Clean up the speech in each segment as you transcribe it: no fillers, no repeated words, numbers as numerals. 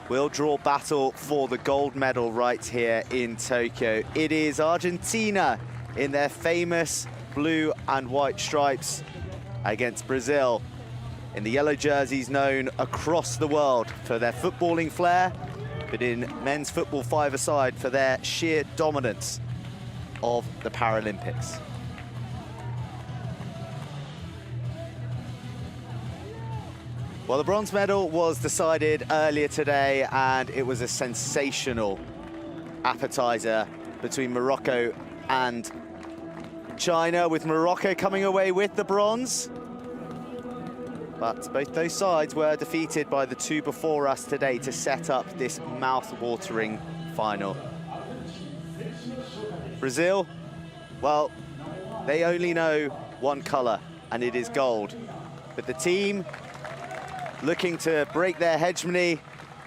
will draw battle for the gold medal right here in Tokyo. It is Argentina in their famous blue and white stripes against Brazil in the yellow jerseys, known across the world for their footballing flair, but in men's football five-a-side for their sheer dominance of the Paralympics. Well, the bronze medal was decided earlier today, and it was a sensational appetizer between Morocco and China, with Morocco coming away with the bronze. But both those sides were defeated by the two before us today to set up this mouth-watering final. Brazil, well, they only know one color, and it is gold. But the team looking to break their hegemony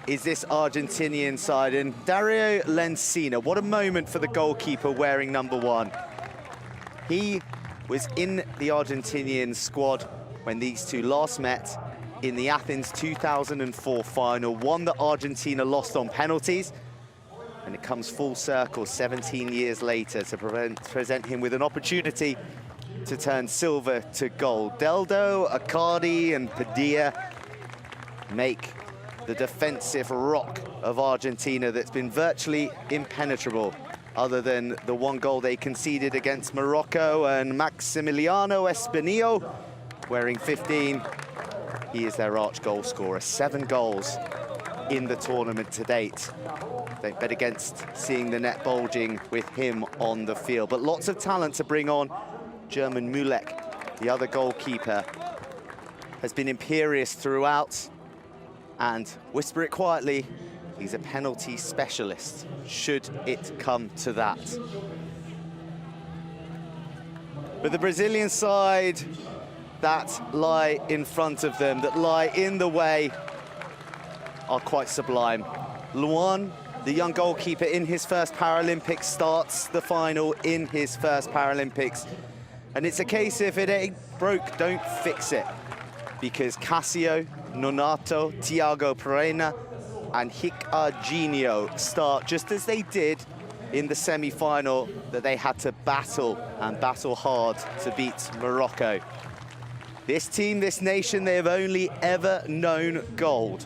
is this Argentinian side. And Dario Lencina, what a moment for the goalkeeper wearing number 1. He was in the Argentinian squad when these two last met in the Athens 2004 final, one that Argentina lost on penalties. And it comes full circle 17 years later to present him with an opportunity to turn silver to gold. Deldo, Accardi and Padilla make the defensive rock of Argentina that's been virtually impenetrable, other than the one goal they conceded against Morocco. And Maximiliano Espinillo, wearing 15, he is their arch goal scorer. 7 goals in the tournament to date. They bet against seeing the net bulging with him on the field. But lots of talent to bring on. German Mulek, the other goalkeeper, has been imperious throughout. And whisper it quietly, he's a penalty specialist, should it come to that. But the Brazilian side that lie in front of them, that lie in the way, are quite sublime. Luan, the young goalkeeper in his first Paralympics, starts the final in his first Paralympics. And it's a case if it ain't broke, don't fix it. Because Cassio, Nonato, Thiago Pereira and Ricardinho start just as they did in the semi-final that they had to battle, and battle hard, to beat Morocco. This team, this nation, they have only ever known gold.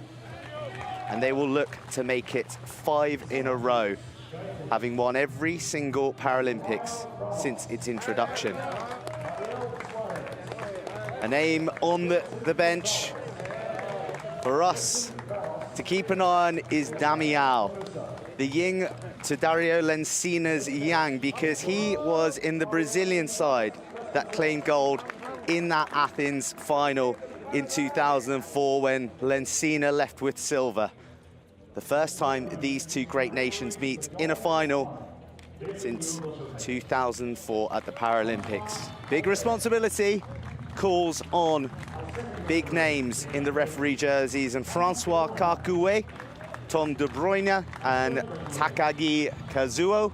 And they will look to make it 5 in a row, having won every single Paralympics since its introduction. A name on the bench for us to keep an eye on is Damião, the yin to Dario Lencina's yang, because he was in the Brazilian side that claimed gold in that Athens final in 2004 when Lencina left with silver. The first time these two great nations meet in a final since 2004 at the Paralympics. Big responsibility calls on big names in the referee jerseys, and Francois Kakoué, Tom De Bruyne and Takagi Kazuo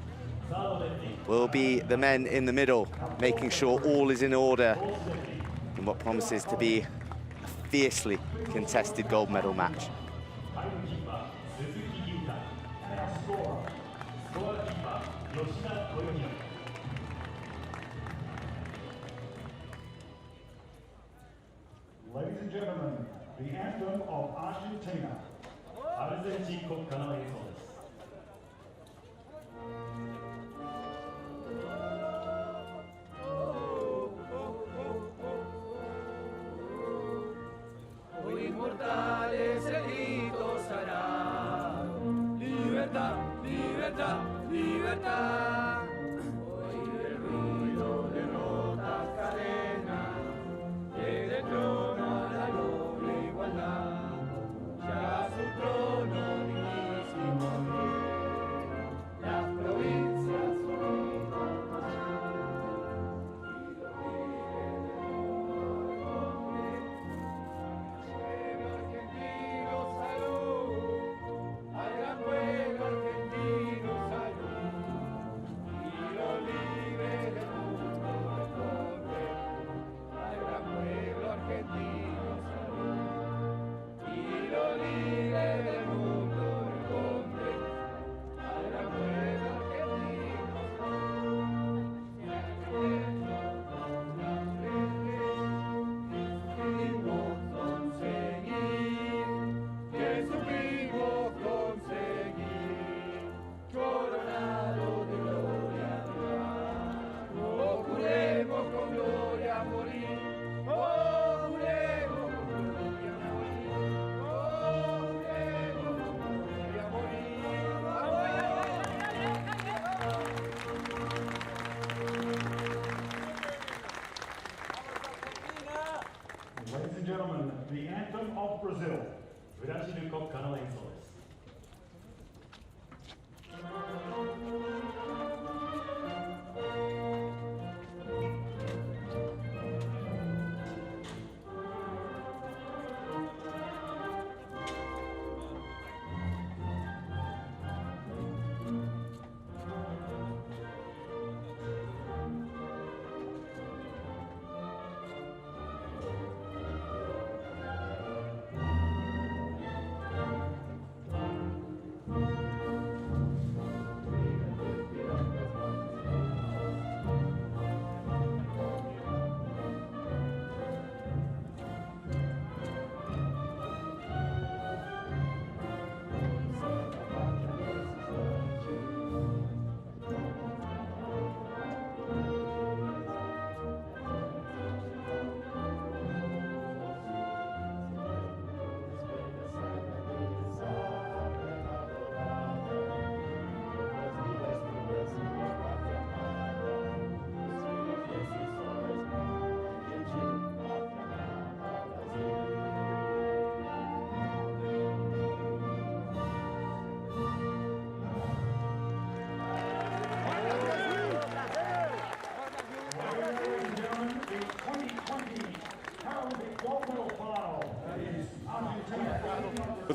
will be the men in the middle, making sure all is in order in what promises to be a fiercely contested gold medal match. Ladies and gentlemen, the anthem of Argentina. アルゼンチン国歌の演奏です。Muy mortal es el grito sagrado, libertad, libertad, libertad. Hoy el ruido de rotas cadenas, desde el trono a la noble igualdad, ya su trono dignísimo viene, las provincias unidas y los reyes de nombre. Argentino, salud, al gran pueblo argentino, salud.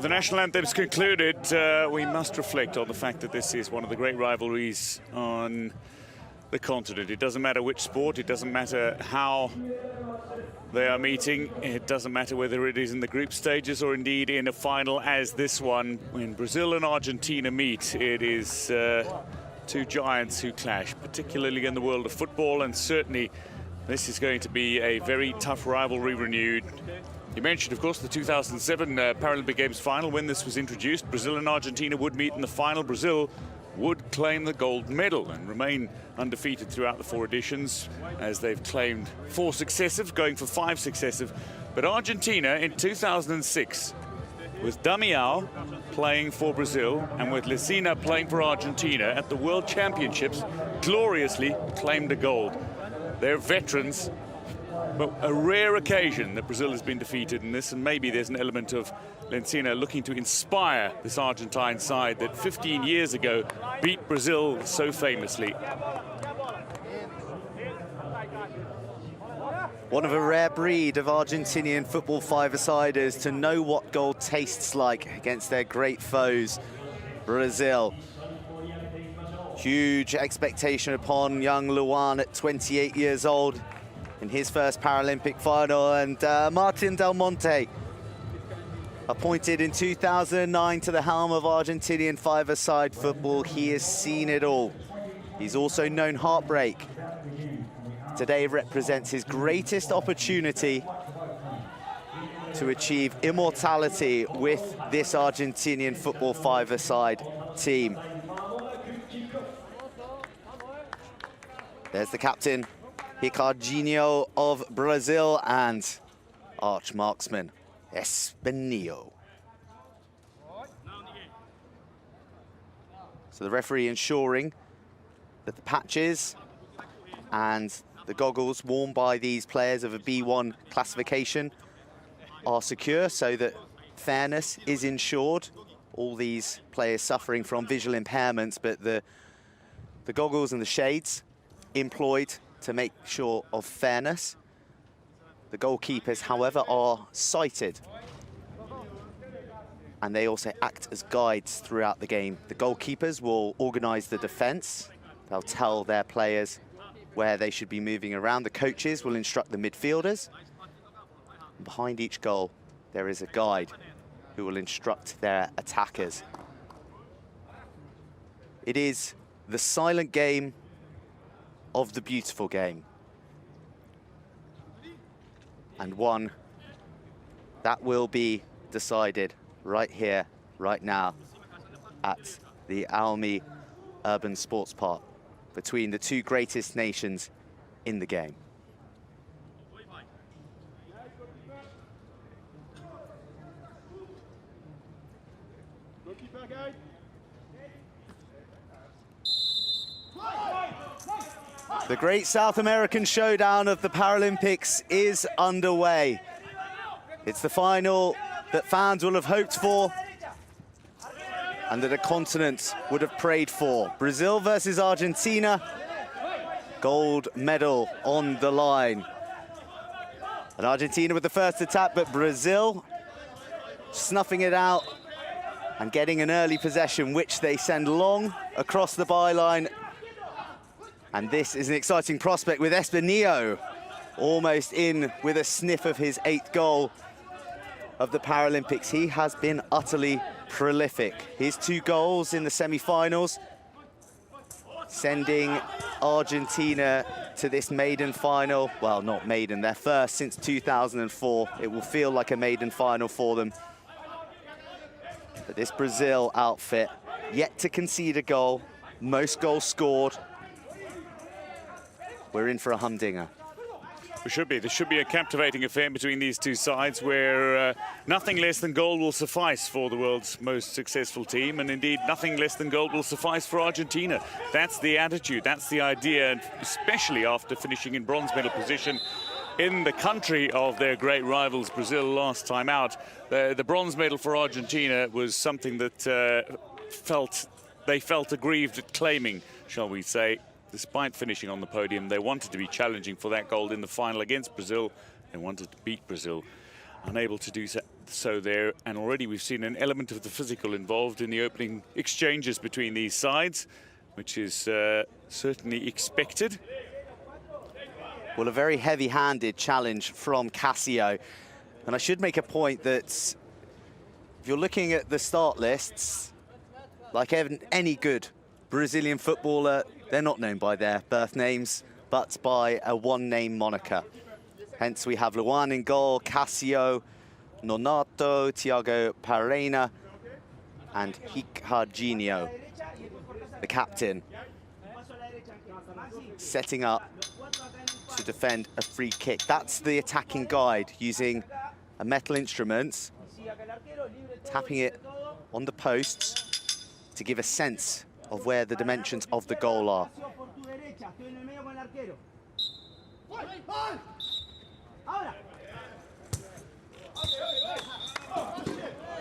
With the national anthems concluded, we must reflect on the fact that this is one of the great rivalries on the continent. It doesn't matter which sport, it doesn't matter how they are meeting, it doesn't matter whether it is in the group stages or indeed in a final as this one. When Brazil and Argentina meet, it is two giants who clash, particularly in the world of football, and certainly this is going to be a very tough rivalry renewed. You mentioned, of course, the 2007 Paralympic Games final. When this was introduced, Brazil and Argentina would meet in the final. Brazil would claim the gold medal and remain undefeated throughout the 4 editions, as they've claimed 4 successive, going for 5 successive. But Argentina in 2006, with Damião playing for Brazil and with Licina playing for Argentina at the World Championships, gloriously claimed a gold. They're veterans, but a rare occasion that Brazil has been defeated in this, and maybe there's an element of Licina looking to inspire this Argentine side that 15 years ago beat Brazil so famously. One of a rare breed of Argentinian football five-a-siders to know what goal tastes like against their great foes, Brazil. Huge expectation upon young Luan at 28 years old in his first Paralympic final, and Martin Del Monte, appointed in 2009 to the helm of Argentinian five-a-side football. He has seen it all. He's also known heartbreak. Today represents his greatest opportunity to achieve immortality with this Argentinian football five-a-side team. There's the captain, Ricardinho of Brazil, and arch marksman Espinillo. So the referee ensuring that the patches and the goggles worn by these players of a B1 classification are secure so that fairness is ensured. All these players suffering from visual impairments, but the goggles and the shades employed to make sure of fairness. The goalkeepers, however, are sighted, and they also act as guides throughout the game. The goalkeepers will organize the defense. They'll tell their players where they should be moving around. The coaches will instruct the midfielders. And behind each goal, there is a guide who will instruct their attackers. It is the silent game of the beautiful game, and one that will be decided right here, right now, at the Almi Urban Sports Park, between the two greatest nations in the game. The great South American showdown of the Paralympics is underway. It's the final that fans will have hoped for and that a continent would have prayed for. Brazil versus Argentina, gold medal on the line. And Argentina with the first attack, but Brazil snuffing it out and getting an early possession, which they send long across the byline. And this is an exciting prospect with Espinillo almost in with a sniff of his 8th goal of the Paralympics. He has been utterly prolific. His 2 goals in the semi-finals, sending Argentina to this maiden final. Well, not maiden, their first since 2004. It will feel like a maiden final for them. But this Brazil outfit, yet to concede a goal, most goals scored. We're in for a humdinger. We should be. There should be a captivating affair between these two sides where nothing less than gold will suffice for the world's most successful team, and indeed nothing less than gold will suffice for Argentina. That's the attitude, that's the idea, and especially after finishing in bronze medal position in the country of their great rivals, Brazil, last time out. The bronze medal for Argentina was something that they felt aggrieved at claiming, shall we say. Despite finishing on the podium, they wanted to be challenging for that gold in the final against Brazil. They wanted to beat Brazil. unable to do so there. And already we've seen an element of the physical involved in the opening exchanges between these sides, which is certainly expected. Well, a very heavy-handed challenge from Cassio. And I should make a point that if you're looking at the start lists, like any good Brazilian footballer, they're not known by their birth names, but by a one-name moniker. Hence, we have Luan in goal, Cassio, Nonato, Thiago Parreira, and Ricardinho, the captain, setting up to defend a free kick. That's the attacking guide, using a metal instrument, tapping it on the posts to give a sense of where the dimensions of the goal are.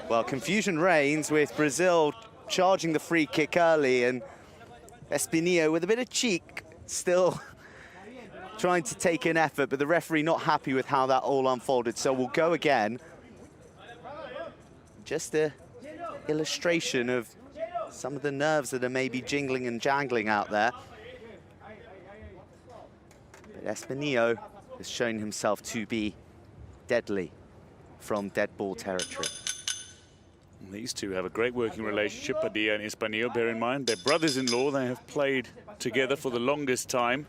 Well, confusion reigns with Brazil charging the free kick early, and Espinillo with a bit of cheek still trying to take an effort, but the referee not happy with how that all unfolded. So we'll go again. Just an illustration of some of the nerves that are maybe jingling and jangling out there. But Espinillo has shown himself to be deadly from dead ball territory. These two have a great working relationship, Padilla and Espinillo. Bear in mind, they're brothers-in-law. They have played together for the longest time.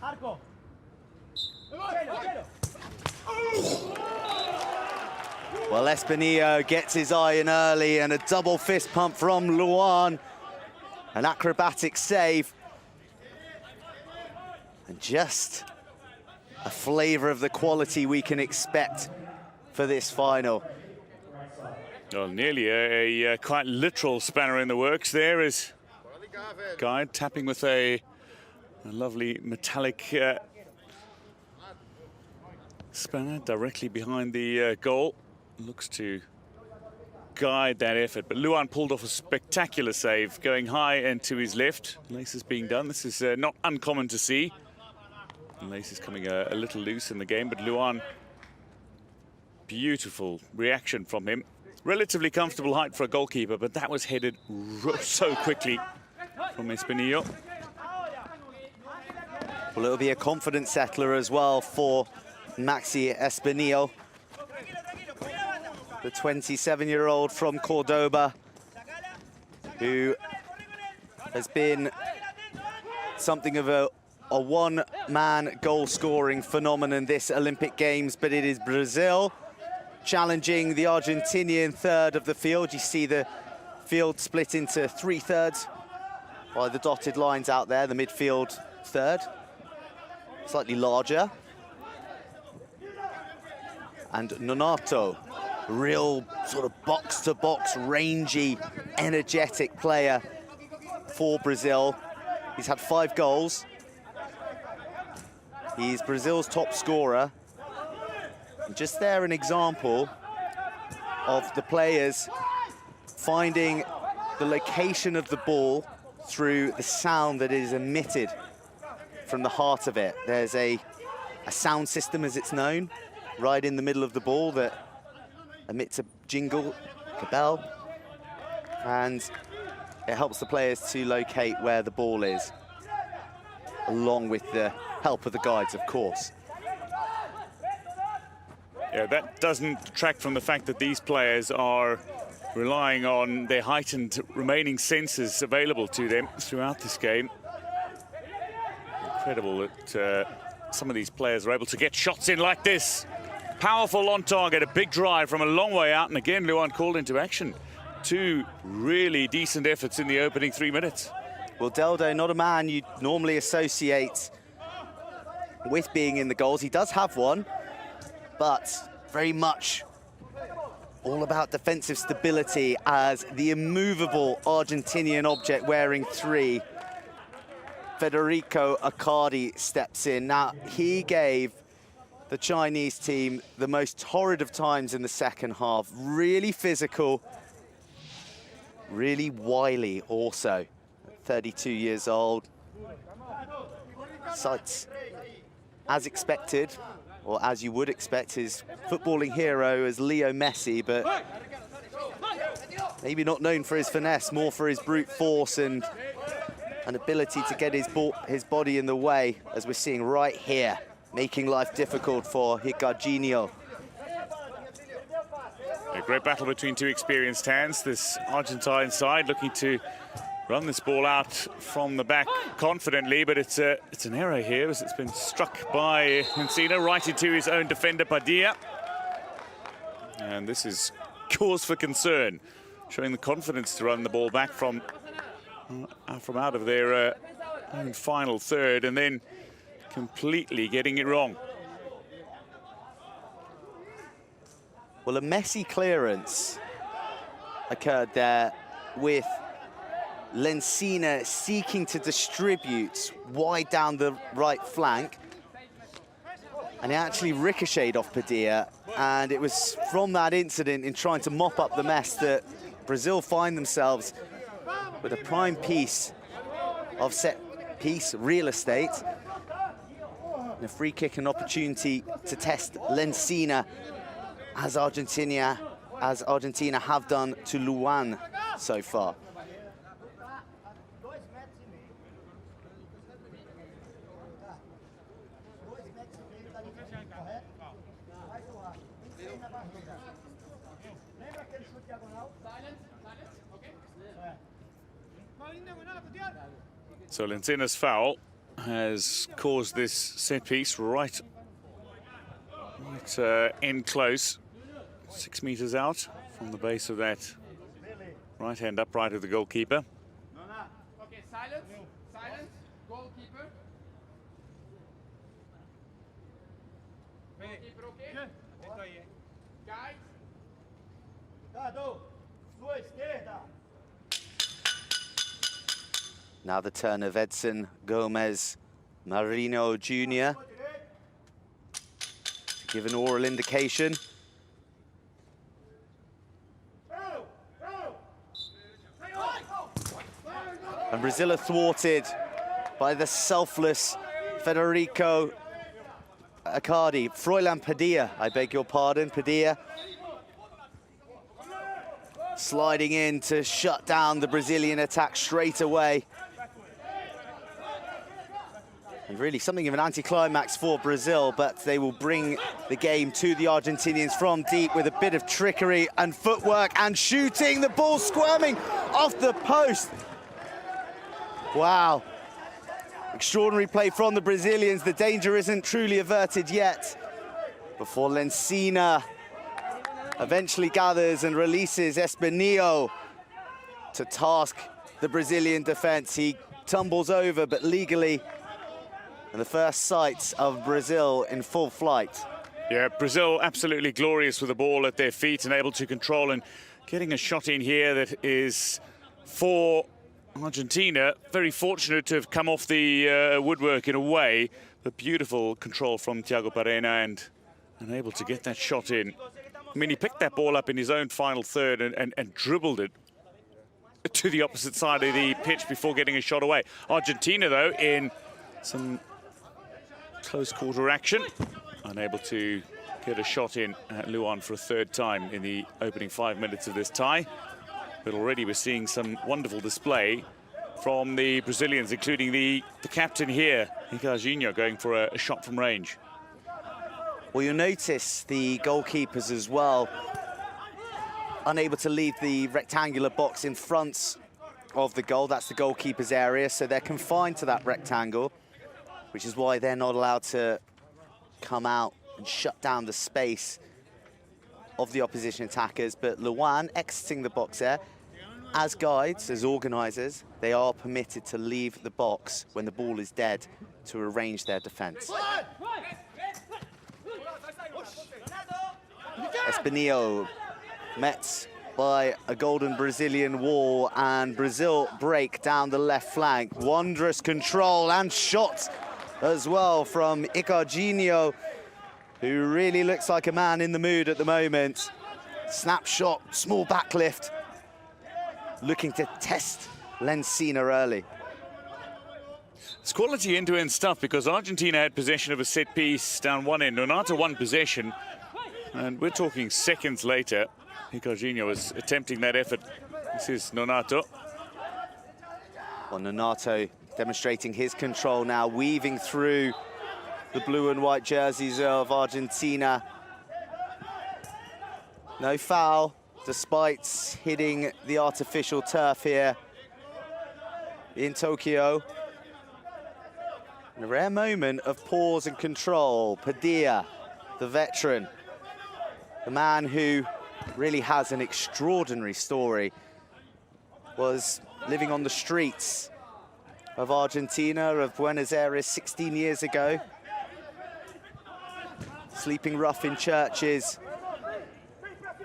Well, Espinillo gets his eye in early, and a double fist pump from Luan. An acrobatic save. And just a flavour of the quality we can expect for this final. Well, nearly a quite literal spanner in the works there is Guide tapping with a lovely metallic spanner directly behind the goal. Looks to guide that effort, but Luan pulled off a spectacular save, going high and to his left. Lace is being done. This is not uncommon to see. Lace is coming a little loose in the game, but Luan, beautiful reaction from him. Relatively comfortable height for a goalkeeper, but that was headed so quickly from Espinillo. Well, it'll be a confidence settler as well for Maxi Espinillo, the 27-year-old from Cordoba, who has been something of a one-man goal-scoring phenomenon this Olympic Games, but it is Brazil challenging the Argentinian third of the field. You see the field split into 3/3 by the dotted lines out there, the midfield third, slightly larger. And Nonato, real sort of box-to-box, rangy, energetic player for Brazil. He's had 5 goals. He's Brazil's top scorer. And just there, an example of the players finding the location of the ball through the sound that is emitted from the heart of it. There's a sound system, as it's known, right in the middle of the ball that emits a jingle, a bell, and it helps the players to locate where the ball is, along with the help of the guides, of course. Yeah, that doesn't detract from the fact that these players are relying on their heightened remaining senses available to them throughout this game. Incredible that some of these players are able to get shots in like this. Powerful on target, a big drive from a long way out, and again Luan called into action. 2 really decent efforts in the opening 3 minutes. Well, Deldo, not a man you'd normally associate with being in the goals. He does have one, but very much all about defensive stability as the immovable Argentinian object wearing 3, Federico Accardi, steps in. Now, he gave the Chinese team the most torrid of times in the second half. Really physical, really wily also. 32 years old. Sights, as expected, or as you would expect, his footballing hero is Leo Messi, but maybe not known for his finesse, more for his brute force and an ability to get his body in the way, as we're seeing right here, making life difficult for Higuainho. A great battle between two experienced hands. This Argentine side looking to run this ball out from the back confidently, but it's an error here as it's been struck by Encina right into his own defender, Padilla. And this is cause for concern, showing the confidence to run the ball back from out of their own final third and then completely getting it wrong. Well, a messy clearance occurred there with Lencina seeking to distribute wide down the right flank. And it actually ricocheted off Padilla. And it was from that incident in trying to mop up the mess that Brazil find themselves with a prime piece of set piece real estate. And a free kick, an opportunity to test Lencina as Argentina have done to Luan so far. So Lencina's foul has caused this set piece right in close, 6 meters out from the base of that right hand upright of the goalkeeper. Okay, silence, silence, goalkeeper. Goalkeeper, okay? Guys. Now the turn of Edson Gomez Marino Jr. to give an oral indication. And Brazil are thwarted by the selfless Federico Froilan Padilla, I beg your pardon, Padilla. Sliding in to shut down the Brazilian attack straight away. And really something of an anticlimax for Brazil, but they will bring the game to the Argentinians from deep with a bit of trickery and footwork and shooting. The ball squirming off the post. Wow. Extraordinary play from the Brazilians. The danger isn't truly averted yet. Before Lencina eventually gathers and releases Espinillo to task the Brazilian defense. He tumbles over, but legally, and the first sight of Brazil in full flight. Yeah, Brazil absolutely glorious with the ball at their feet and able to control and getting a shot in here that is for Argentina. Very fortunate to have come off the woodwork in a way, but beautiful control from Thiago Parena and able to get that shot in. I mean, he picked that ball up in his own final third and dribbled it to the opposite side of the pitch before getting a shot away. Argentina, though, in some close quarter action, unable to get a shot in at Luan for a third time in the opening 5 minutes of this tie. But already we're seeing some wonderful display from the Brazilians, including the captain here, Higuainho, going for a shot from range. Well, you'll notice the goalkeepers as well, unable to leave the rectangular box in front of the goal. That's the goalkeeper's area, so they're confined to that rectangle, which is why they're not allowed to come out and shut down the space of the opposition attackers. But Luan exiting the box there, as guides, as organisers, they are permitted to leave the box when the ball is dead to arrange their defence. Espinillo met by a golden Brazilian wall, and Brazil break down the left flank. Wondrous control and shot as well from Higuainho, who really looks like a man in the mood at the moment. Snapshot, small backlift, looking to test Lencina early. It's quality end-to-end stuff, because Argentina had possession of a set piece down one end. Nonato won possession, and we're talking seconds later. Ricardinho was attempting that effort. This is Nonato. Well, Nonato demonstrating his control now, weaving through the blue and white jerseys of Argentina. No foul, despite hitting the artificial turf here in Tokyo. And a rare moment of pause and control. Padilla, the veteran, the man who really has an extraordinary story, was living on the streets of Argentina, of Buenos Aires 16 years ago, sleeping rough in churches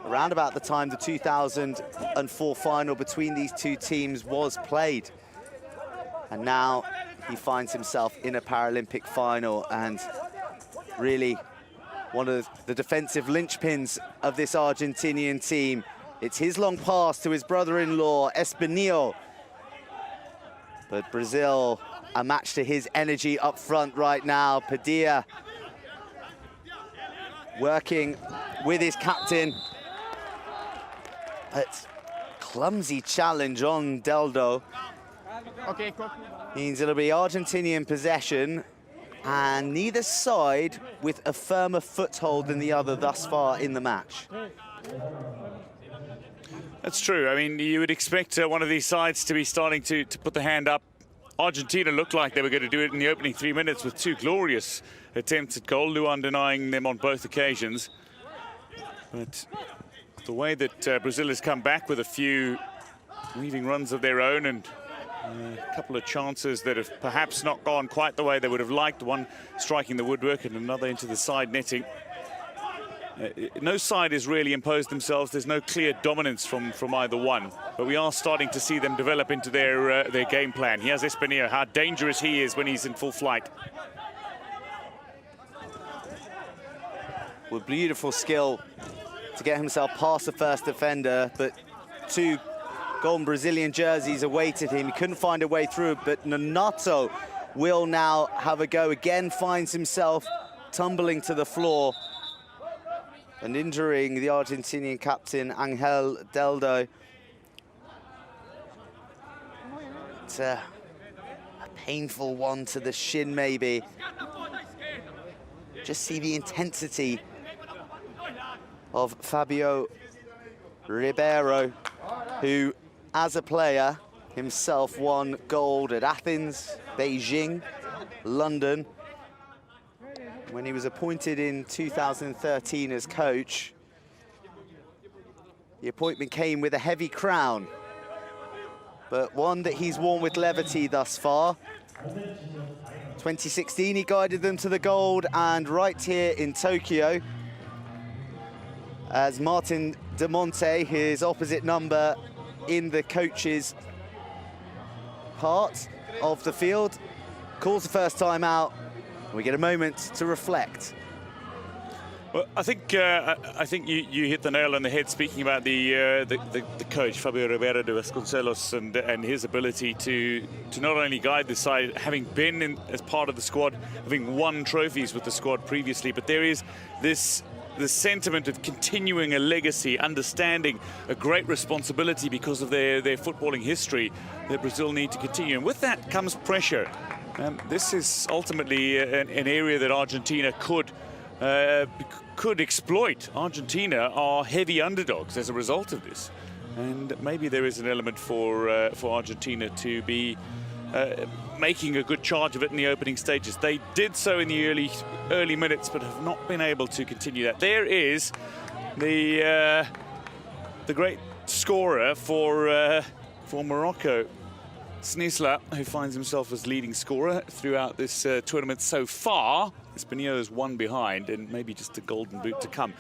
around about the time the 2004 final between these two teams was played. And now he finds himself in a Paralympic final, and really one of the defensive linchpins of this Argentinian team. It's his long pass to his brother-in-law, Espinillo. But Brazil, a match to his energy up front right now. Padilla working with his captain. But clumsy challenge on Deldo. Okay, cool. Means it'll be Argentinian possession, and neither side with a firmer foothold than the other thus far in the match. That's true. I mean, you would expect one of these sides to be starting to put the hand up. Argentina looked like they were going to do it in the opening 3 minutes with two glorious attempts at goal. Luan denying them on both occasions. But the way that Brazil has come back with a few weaving runs of their own, and a couple of chances that have perhaps not gone quite the way they would have liked, one striking the woodwork and another into the side netting. No side has really imposed themselves. There's no clear dominance from either one, but we are starting to see them develop into their game plan. Here's Espinillo, how dangerous he is when he's in full flight. With beautiful skill to get himself past the first defender, but two golden Brazilian jerseys awaited him. He couldn't find a way through, but Nonato will now have a go again, finds himself tumbling to the floor and injuring the Argentinian captain, Angel Deldo. It's a painful one to the shin, maybe. Just see the intensity of Fabio Ribeiro, who, as a player, himself won gold at Athens, Beijing, London. When he was appointed in 2013 as coach, the appointment came with a heavy crown, but one that he's worn with levity thus far. 2016, he guided them to the gold, and right here in Tokyo, as Martin De Monte, his opposite number in the coach's part of the field, calls the first time out. We get a moment to reflect. Well, I think you hit the nail on the head speaking about the coach Fabio Ribeiro de Vasconcelos and his ability to not only guide the side, having been as part of the squad, having won trophies with the squad previously, but there is the sentiment of continuing a legacy, understanding a great responsibility because of their footballing history that Brazil need to continue, and with that comes pressure. This is ultimately an area that Argentina could exploit. Argentina are heavy underdogs as a result of this, and maybe there is an element for Argentina to be making a good charge of it in the opening stages. They did so in the early minutes, but have not been able to continue that. There is the great scorer for Morocco, Snisla, who finds himself as leading scorer throughout this tournament so far. Espinillo is one behind, and maybe just a golden boot to come.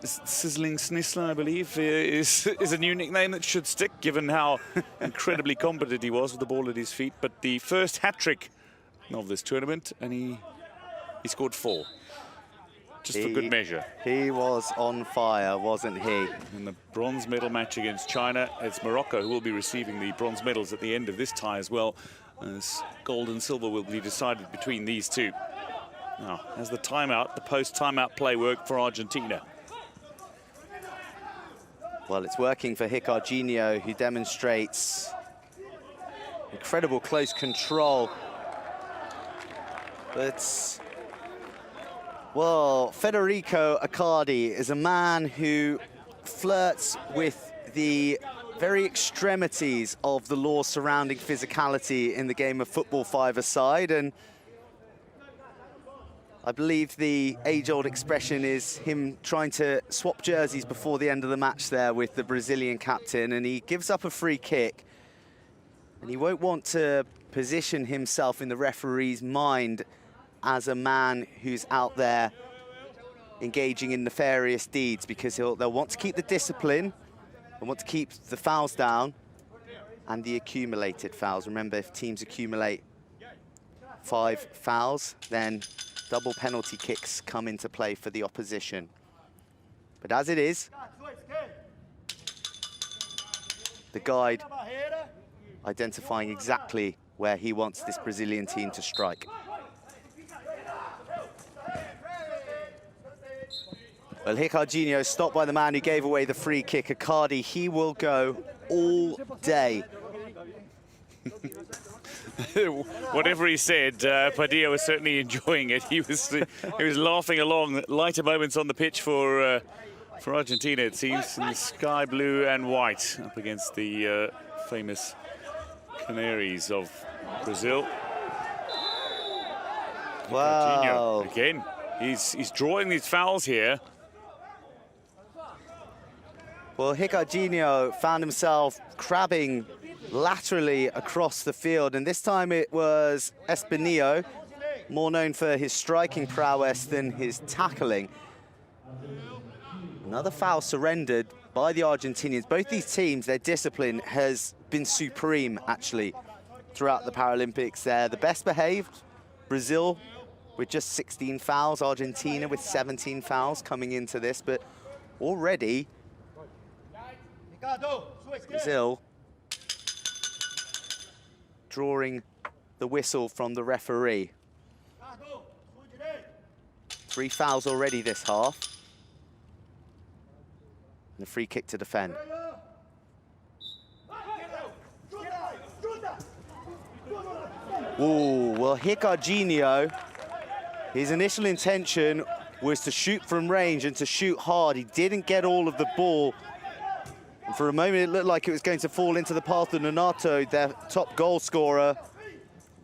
Sizzling Snisla, I believe, is a new nickname that should stick, given how incredibly competent he was with the ball at his feet. But the first hat-trick of this tournament, and he scored 4. Just for good measure. He was on fire, wasn't he? In the bronze medal match against China, it's Morocco who will be receiving the bronze medals at the end of this tie as well. as gold and silver will be decided between these two. Now, as the timeout, the post-timeout play worked for Argentina. Well, it's working for Ricardinho, who demonstrates incredible close control. But, well, Federico Accardi is a man who flirts with the very extremities of the law surrounding physicality in the game of football five-a-side, and I believe the age-old expression is him trying to swap jerseys before the end of the match there with the Brazilian captain, and he gives up a free kick, and he won't want to position himself in the referee's mind as a man who's out there engaging in nefarious deeds, because they'll want to keep the discipline and want to keep the fouls down and the accumulated fouls. Remember, if teams accumulate 5 fouls, then double penalty kicks come into play for the opposition. But as it is, the guide identifying exactly where he wants this Brazilian team to strike. Well, Ricardinho stopped by the man who gave away the free kick, Accardi. He will go all day. Whatever he said, Padilla was certainly enjoying it. He was laughing along. Lighter moments on the pitch for Argentina, it seems, in the sky blue and white up against the famous Canaries of Brazil. Wow. Ricardinho, again, he's drawing these fouls here. Well, Ricardinho found himself crabbing laterally across the field, and this time it was Espinillo, more known for his striking prowess than his tackling. Another foul surrendered by the Argentinians. Both these teams, their discipline has been supreme, actually, throughout the Paralympics. They're the best behaved. Brazil with just 16 fouls, Argentina with 17 fouls coming into this, but already Brazil drawing the whistle from the referee. 3 fouls already this half. And a free kick to defend. Ooh, well, Ricardinho, his initial intention was to shoot from range and to shoot hard. He didn't get all of the ball. And for a moment, it looked like it was going to fall into the path of Nonato, their top goal scorer.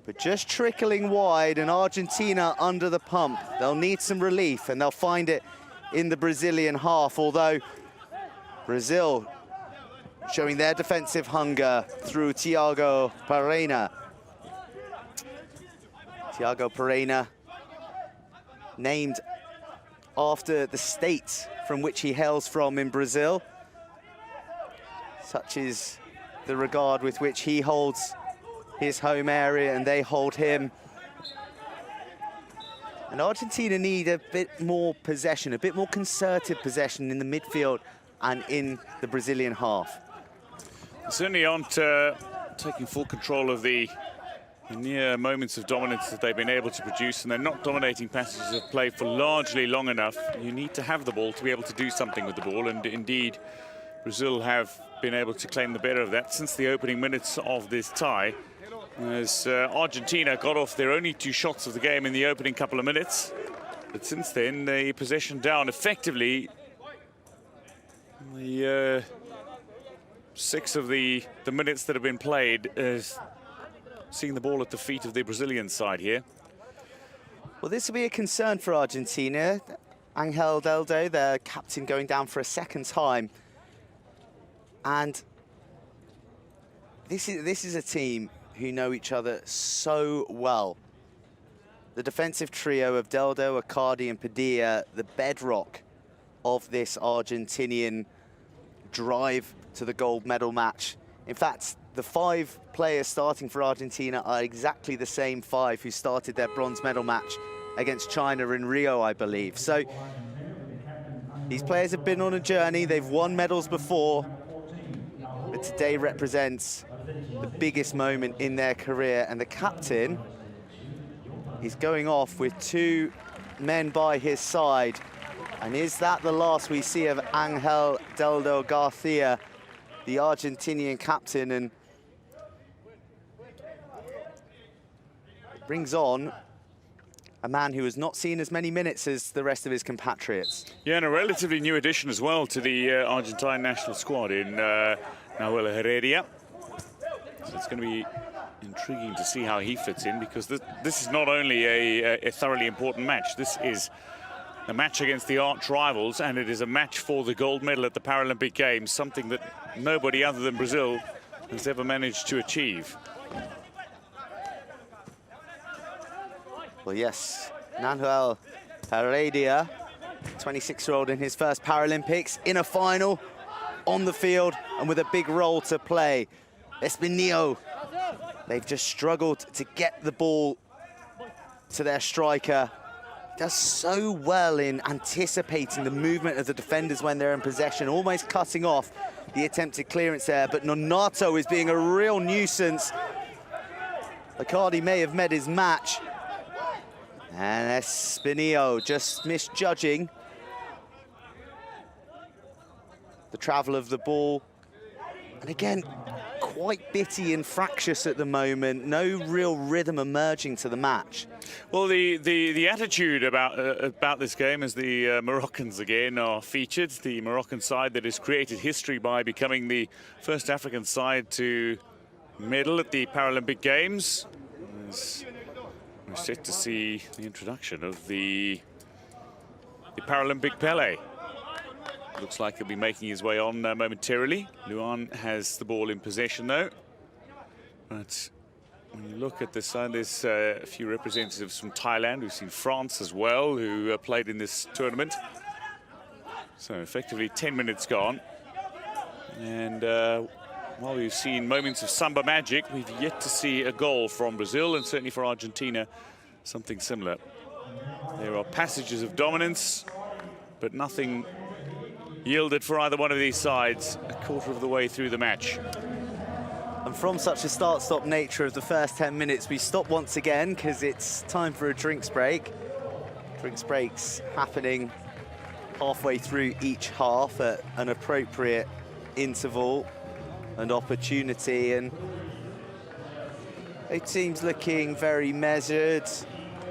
But just trickling wide, and Argentina under the pump. They'll need some relief, and they'll find it in the Brazilian half, although Brazil showing their defensive hunger through Thiago Pereira. Thiago Pereira, named after the state from which he hails from in Brazil. Such is the regard with which he holds his home area and they hold him. And Argentina need a bit more possession, a bit more concerted possession in the midfield and in the Brazilian half. Certainly aren't taking full control of the near moments of dominance that they've been able to produce, and they're not dominating passages of play for largely long enough. You need to have the ball to be able to do something with the ball, and indeed Brazil have been able to claim the better of that since the opening minutes of this tie, as Argentina got off their only 2 shots of the game in the opening couple of minutes. But since then, the possession down effectively. The 6 of the minutes that have been played is seeing the ball at the feet of the Brazilian side here. Well, this will be a concern for Argentina. Angel Deldo, their captain, going down for a second time. And this is a team who know each other so well. The defensive trio of Deldo, Accardi and Padilla, the bedrock of this Argentinian drive to the gold medal match. In fact, the 5 players starting for Argentina are exactly the same 5 who started their bronze medal match against China in Rio, I believe. So these players have been on a journey. They've won medals before, but today represents the biggest moment in their career, and the captain is going off with 2 men by his side. And is that the last we see of Angel Deldo Garcia, the Argentinian captain? And brings on a man who has not seen as many minutes as the rest of his compatriots. Yeah, and a relatively new addition as well to the Argentine national squad in Nahuel Heredia. So it's going to be intriguing to see how he fits in, because this is not only a thoroughly important match, this is a match against the arch rivals, and it is a match for the gold medal at the Paralympic Games, something that nobody other than Brazil has ever managed to achieve. Well, yes, Nahuel Heredia, 26-year-old in his first Paralympics, in a final, on the field, and with a big role to play. Espinillo, they've just struggled to get the ball to their striker. He does so well in anticipating the movement of the defenders when they're in possession, almost cutting off the attempted clearance there. But Nonato is being a real nuisance. Icardi may have met his match. And Espinillo just misjudging the travel of the ball. And again, quite bitty and fractious at the moment. No real rhythm emerging to the match. Well, the attitude about this game is the Moroccans again are featured. The Moroccan side that has created history by becoming the first African side to medal at the Paralympic Games. We're set to see the introduction of the Paralympic Pele. Looks like he'll be making his way on momentarily. Luan has the ball in possession though. But when you look at this side, there's a few representatives from Thailand. We've seen France as well, who played in this tournament. So effectively 10 minutes gone. And while we've seen moments of samba magic, we've yet to see a goal from Brazil, and certainly for Argentina, something similar. There are passages of dominance, but nothing yielded for either one of these sides a quarter of the way through the match. And from such a start-stop nature of the first 10 minutes, we stop once again because it's time for a drinks break. Drinks breaks happening halfway through each half at an appropriate interval and opportunity, and it seems looking very measured.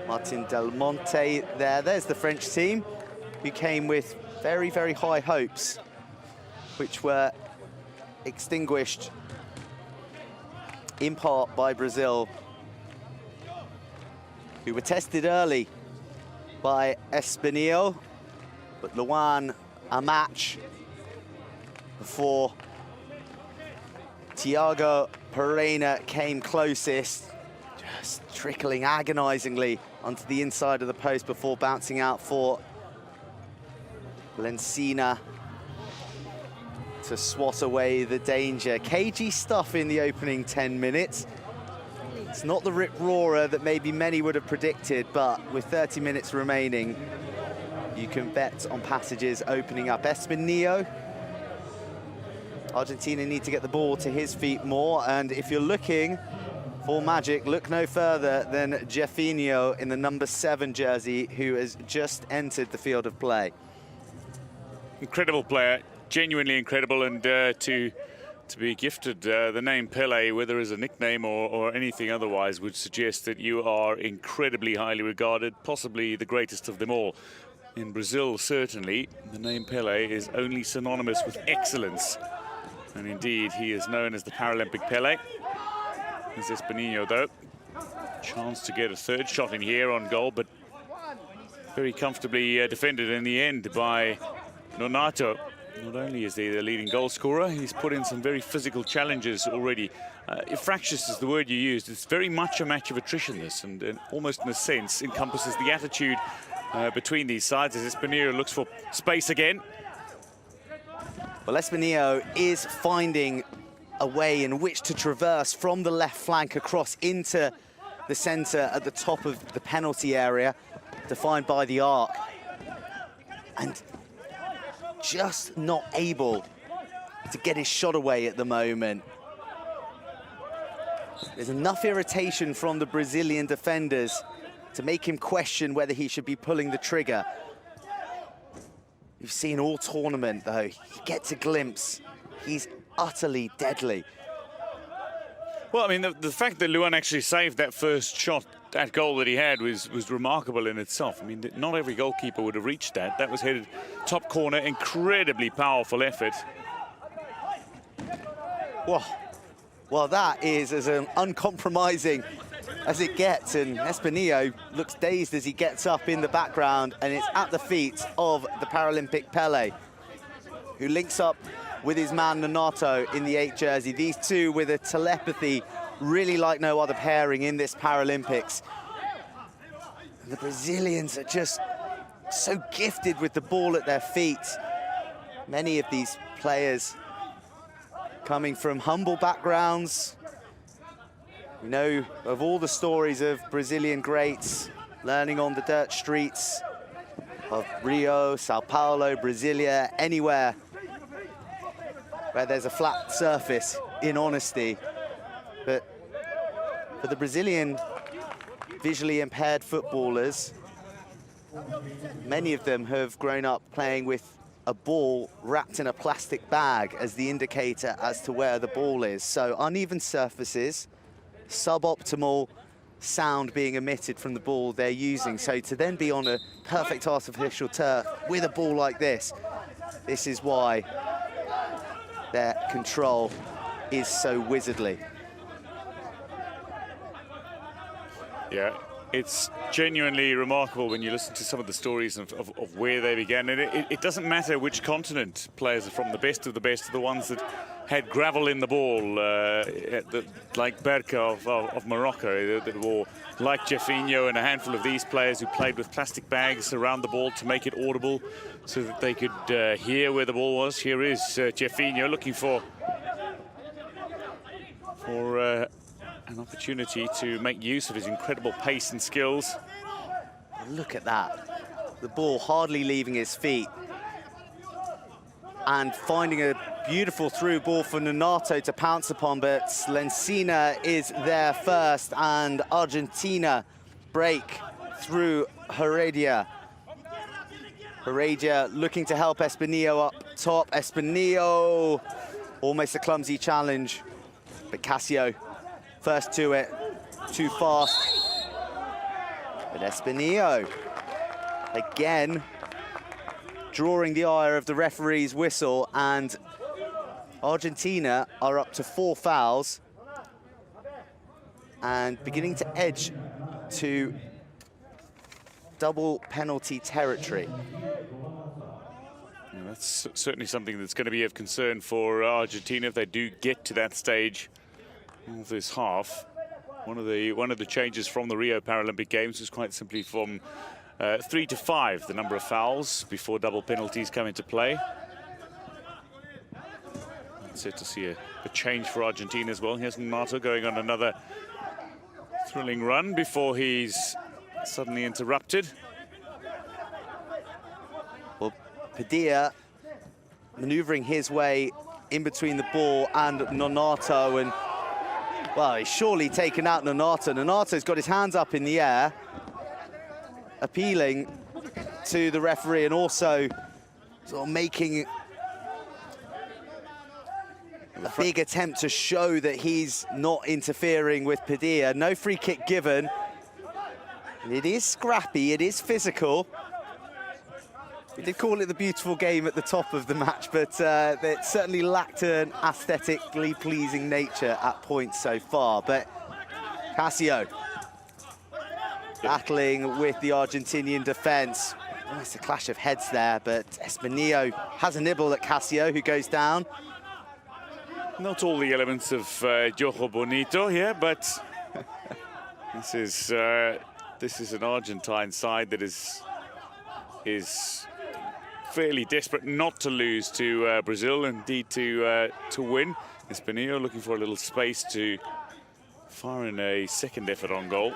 Martin Del Monte there's the French team who came with very, very high hopes, which were extinguished in part by Brazil, who were tested early by Espinillo, but Luan a match before Thiago Pereira came closest, just trickling agonizingly onto the inside of the post before bouncing out for Lencina to swat away the danger. Cagey stuff in the opening 10 minutes. It's not the rip-roarer that maybe many would have predicted, but with 30 minutes remaining, you can bet on passages opening up. Espinillo, Argentina need to get the ball to his feet more, and if you're looking for magic, look no further than Jefinho in the number 7 jersey, who has just entered the field of play. Incredible player, genuinely incredible, and to be gifted the name Pele, whether as a nickname or anything otherwise, would suggest that you are incredibly highly regarded, possibly the greatest of them all. In Brazil, certainly, the name Pele is only synonymous with excellence. And indeed, he is known as the Paralympic Pele. There's Espinillo, though. Chance to get a third shot in here on goal, but very comfortably defended in the end by Nonato. Not only is he the leading goal scorer, he's put in some very physical challenges already. Fractious is the word you used. It's very much a match of attrition, this, and almost in a sense encompasses the attitude between these sides as Espinillo looks for space again. Well, Espinillo is finding a way in which to traverse from the left flank across into the centre at the top of the penalty area, defined by the arc. And just not able to get his shot away at the moment. There's enough irritation from the Brazilian defenders to make him question whether he should be pulling the trigger. You've seen all tournament, though. He gets a glimpse. He's utterly deadly. Well, I mean, the fact that Luan actually saved that first shot, that goal that he had, was remarkable in itself. I mean, not every goalkeeper would have reached that. That was headed top corner, incredibly powerful effort. Well, that is as uncompromising as it gets, and Espinillo looks dazed as he gets up in the background, and it's at the feet of the Paralympic Pele, who links up with his man Nonato in the 8 jersey. These two with a telepathy really like no other pairing in this Paralympics. And the Brazilians are just so gifted with the ball at their feet. Many of these players coming from humble backgrounds. We know of all the stories of Brazilian greats learning on the dirt streets of Rio, Sao Paulo, Brasilia, anywhere where there's a flat surface, in honesty. But for the Brazilian visually impaired footballers, many of them have grown up playing with a ball wrapped in a plastic bag as the indicator as to where the ball is. So uneven surfaces, suboptimal sound being emitted from the ball they're using. So to then be on a perfect artificial turf with a ball like this is why their control is so wizardly. Yeah, it's genuinely remarkable when you listen to some of the stories of where they began. And it doesn't matter which continent players are from. The best of the ones that had gravel in the ball, like Berka of Morocco, or like Jefinho, and a handful of these players who played with plastic bags around the ball to make it audible so that they could hear where the ball was. Here is Jefinho looking for an opportunity to make use of his incredible pace and skills. Look at that. The ball hardly leaving his feet. And finding a beautiful through ball for Nonato to pounce upon, but Lencina is there first, and Argentina break through Heredia. Heredia looking to help Espinillo up top. Espinillo, almost a clumsy challenge, but Cassio first to it, too fast. But Espinillo, again, drawing the ire of the referee's whistle, and Argentina are up to 4 fouls and beginning to edge to double penalty territory. Yeah, that's certainly something that's going to be of concern for Argentina if they do get to that stage of this half. One of the changes from the Rio Paralympic Games was quite simply from 3 to 5, the number of fouls before double penalties come into play. That's it to see a change for Argentina as well. Here's Nonato going on another thrilling run before he's suddenly interrupted. Well, Padilla maneuvering his way in between the ball and Nonato, and well, he's surely taken out Nonato. Nonato's got his hands up in the air, appealing to the referee and also sort of making a big attempt to show that he's not interfering with Padilla. No free kick given. It is scrappy, it is physical. We did call it the beautiful game at the top of the match, but it certainly lacked an aesthetically pleasing nature at points so far. But Cassio battling with the Argentinian defence. Almost a clash of heads there, but Espinillo has a nibble at Cassio, who goes down. Not all the elements of Jogo Bonito here, but this is an Argentine side that is fairly desperate not to lose to Brazil, indeed to win. Espinillo looking for a little space to fire in a second effort on goal.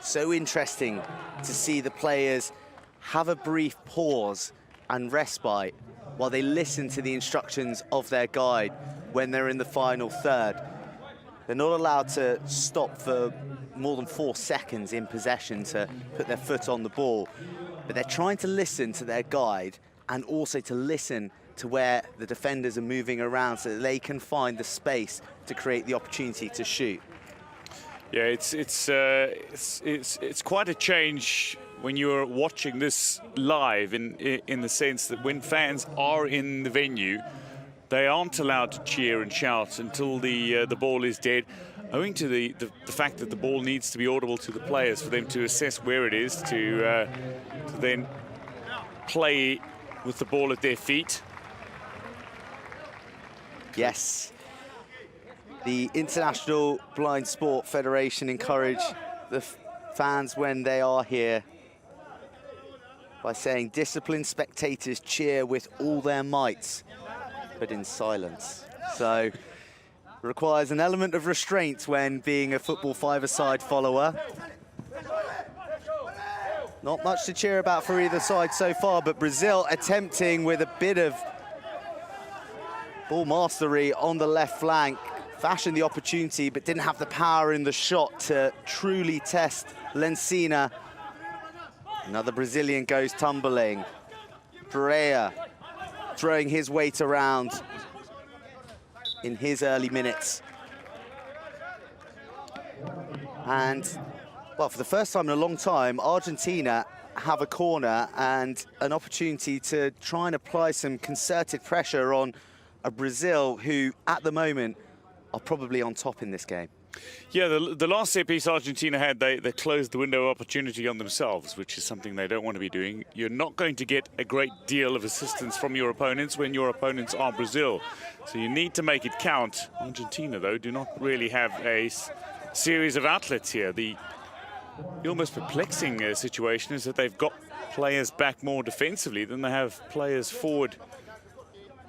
So interesting to see the players have a brief pause and respite while they listen to the instructions of their guide when they're in the final third. They're not allowed to stop for more than 4 seconds in possession to put their foot on the ball, but they're trying to listen to their guide and also to listen to where the defenders are moving around so that they can find the space to create the opportunity to shoot. Yeah, it's quite a change when you're watching this live in the sense that when fans are in the venue, they aren't allowed to cheer and shout until the ball is dead, owing to the fact that the ball needs to be audible to the players for them to assess where it is, to then play with the ball at their feet. Yes. The International Blind Sport Federation encourage the fans when they are here by saying disciplined spectators cheer with all their might, but in silence. So it requires an element of restraint when being a football five-a-side follower. Not much to cheer about for either side so far, but Brazil attempting with a bit of ball mastery on the left flank, fashioned the opportunity, but didn't have the power in the shot to truly test Lensina. Another Brazilian goes tumbling. Pereira throwing his weight around in his early minutes. And, well, for the first time in a long time, Argentina have a corner and an opportunity to try and apply some concerted pressure on a Brazil who, at the moment, are probably on top in this game. Yeah, the last set piece Argentina had, they closed the window of opportunity on themselves, which is something they don't want to be doing. You're not going to get a great deal of assistance from your opponents when your opponents are Brazil. So you need to make it count. Argentina, though, do not really have a series of outlets here. The almost perplexing situation is that they've got players back more defensively than they have players forward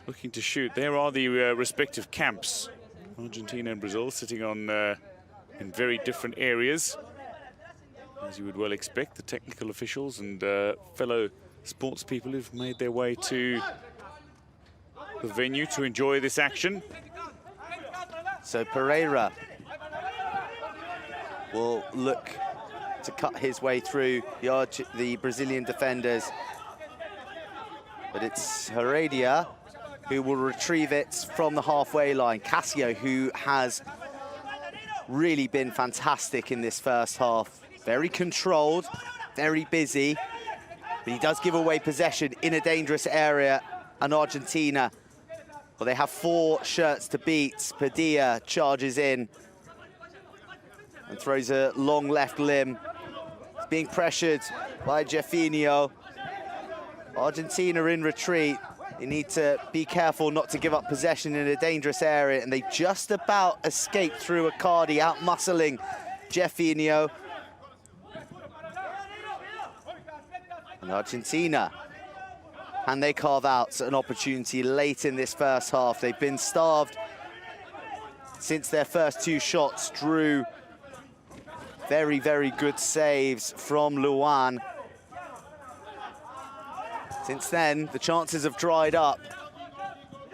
looking to shoot. There are the respective camps. Argentina and Brazil sitting on in very different areas, as you would well expect. The technical officials and fellow sports people who've made their way to the venue to enjoy this action. So Pereira will look to cut his way through the Brazilian defenders, but it's Heredia who will retrieve it from the halfway line. Cassio, who has really been fantastic in this first half. Very controlled, very busy, but he does give away possession in a dangerous area. And Argentina, well, they have 4 shirts to beat. Padilla charges in and throws a long left limb. It's being pressured by Jeffinho. Argentina in retreat. They need to be careful not to give up possession in a dangerous area, and they just about escaped through Icardi, out-muscling Jeffinho. And Argentina, and they carve out an opportunity late in this first half. They've been starved since their first 2 shots drew very, very good saves from Luan. Since then, the chances have dried up,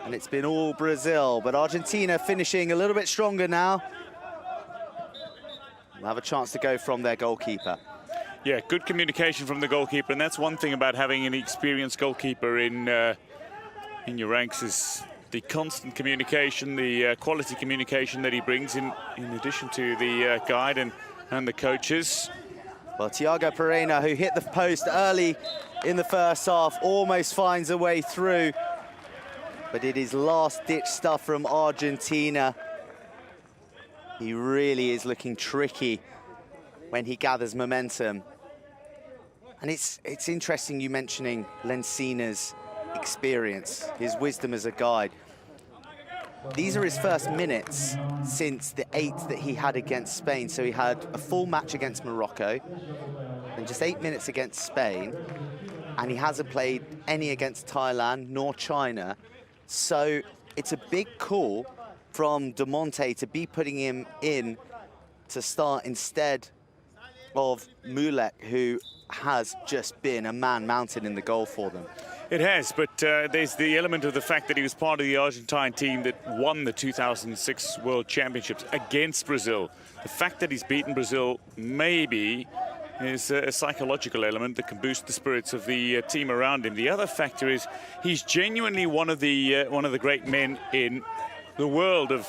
and it's been all Brazil. But Argentina finishing a little bit stronger now. They'll have a chance to go from their goalkeeper. Yeah, good communication from the goalkeeper, and that's one thing about having an experienced goalkeeper in your ranks is the constant communication, the quality communication that he brings in addition to the guide and the coaches. Well, Thiago Pereira, who hit the post early in the first half, almost finds a way through, but it is last-ditch stuff from Argentina. He really is looking tricky when he gathers momentum. And it's interesting you mentioning Lensina's experience, his wisdom as a guide. These are his first minutes since the 8 that he had against Spain. So he had a full match against Morocco and just 8 minutes against Spain. And he hasn't played any against Thailand nor China. So it's a big call from De Monte to be putting him in to start instead of Mulek, who has just been a man mountain in the goal for them. It has, but there's the element of the fact that he was part of the Argentine team that won the 2006 World Championships against Brazil. The fact that he's beaten Brazil maybe is a psychological element that can boost the spirits of the team around him. The other factor is he's genuinely one of the great men in the world of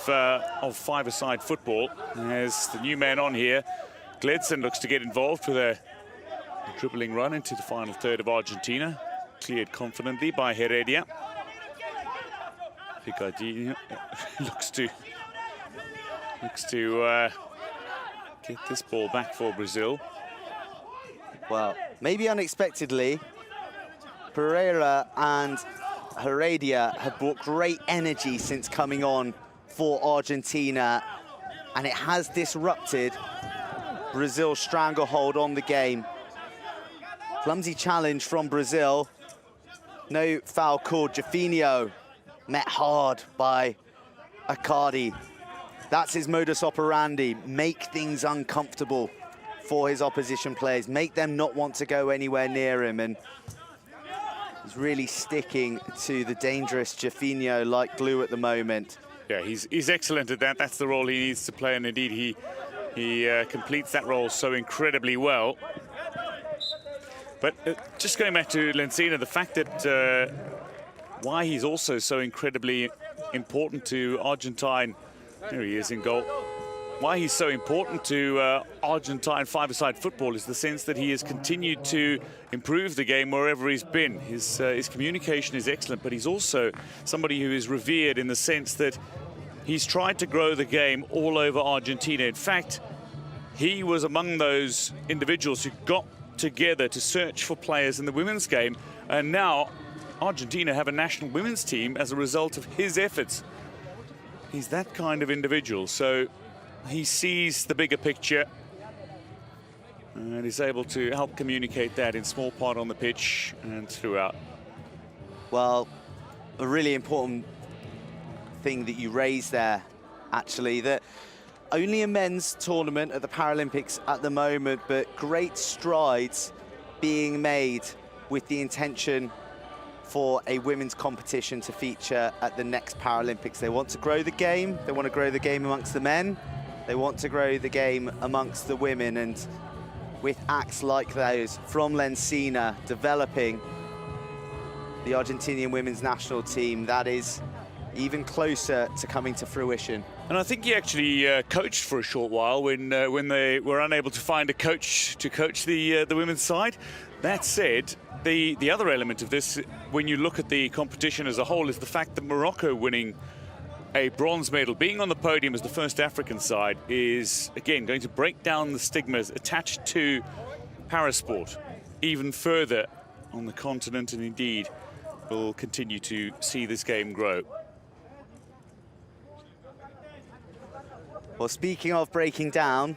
five-a-side football. As the new man on here, Gledson looks to get involved with a dribbling run into the final third of Argentina. Cleared confidently by Heredia. Picardinho looks to get this ball back for Brazil. Well, maybe unexpectedly, Pereira and Heredia have brought great energy since coming on for Argentina, and it has disrupted Brazil's stranglehold on the game. Clumsy challenge from Brazil. No foul called. Jafinho met hard by Icardi. That's his modus operandi. Make things uncomfortable for his opposition players. Make them not want to go anywhere near him. And he's really sticking to the dangerous Jafinho like glue at the moment. Yeah, he's excellent at that. That's the role he needs to play, and indeed he completes that role so incredibly well. But just going back to Lencina, the fact that why he's also so incredibly important to Argentine, there he is in goal, why he's so important to Argentine five-a-side football is the sense that he has continued to improve the game wherever he's been. His communication is excellent, but he's also somebody who is revered in the sense that he's tried to grow the game all over Argentina. In fact, he was among those individuals who got together to search for players in the women's game, and now Argentina have a national women's team as a result of his efforts. He's that kind of individual, so he sees the bigger picture and is able to help communicate that in small part on the pitch and throughout. Well, a really important thing that you raised there, actually, that only a men's tournament at the Paralympics at the moment, but great strides being made with the intention for a women's competition to feature at the next Paralympics. They want to grow the game. They want to grow the game amongst the men. They want to grow the game amongst the women. And with acts like those from Lencina developing the Argentinian women's national team, that is even closer to coming to fruition. And I think he actually coached for a short while when they were unable to find a coach to coach the women's side. That said, the other element of this, when you look at the competition as a whole, is the fact that Morocco winning a bronze medal, being on the podium as the first African side, is, again, going to break down the stigmas attached to parasport even further on the continent, and indeed will continue to see this game grow. Well, speaking of breaking down,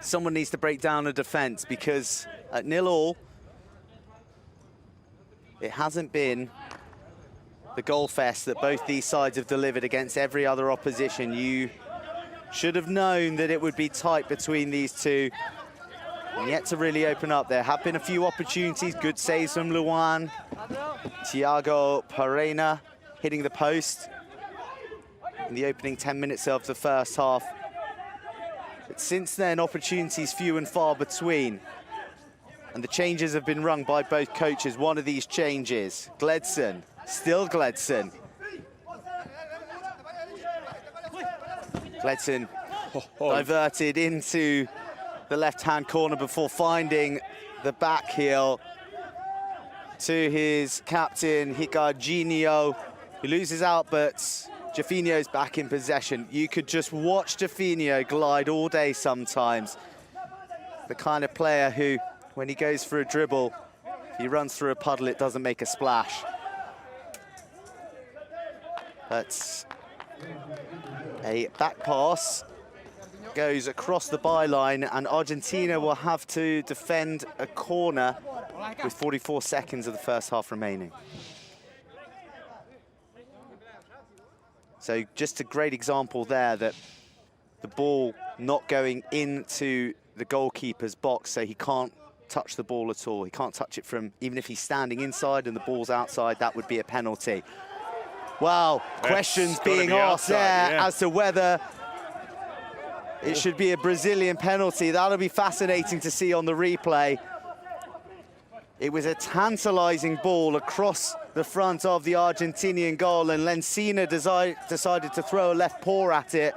someone needs to break down a defence, because at 0-0, it hasn't been the goal fest that both these sides have delivered against every other opposition. You should have known that it would be tight between these two, and yet to really open up. There have been a few opportunities, good saves from Luan, Thiago Parena hitting the post in the opening 10 minutes of the first half. But since then, opportunities few and far between. And the changes have been rung by both coaches. One of these changes, Gledson, still Gledson. Gledson diverted into the left-hand corner before finding the back heel to his captain, Ricardinho, who loses out, but Jafinho's back in possession. You could just watch Jafinho glide all day sometimes. The kind of player who, when he goes for a dribble, he runs through a puddle, it doesn't make a splash. That's a back pass, goes across the byline, and Argentina will have to defend a corner with 44 seconds of the first half remaining. So just a great example there that the ball not going into the goalkeeper's box, so he can't touch the ball at all. He can't touch it from, even if he's standing inside and the ball's outside, that would be a penalty. Well, questions being asked there as to whether it should be a Brazilian penalty. That'll be fascinating to see on the replay. It was a tantalizing ball across the front of the Argentinian goal, and Lencina decided to throw a left paw at it.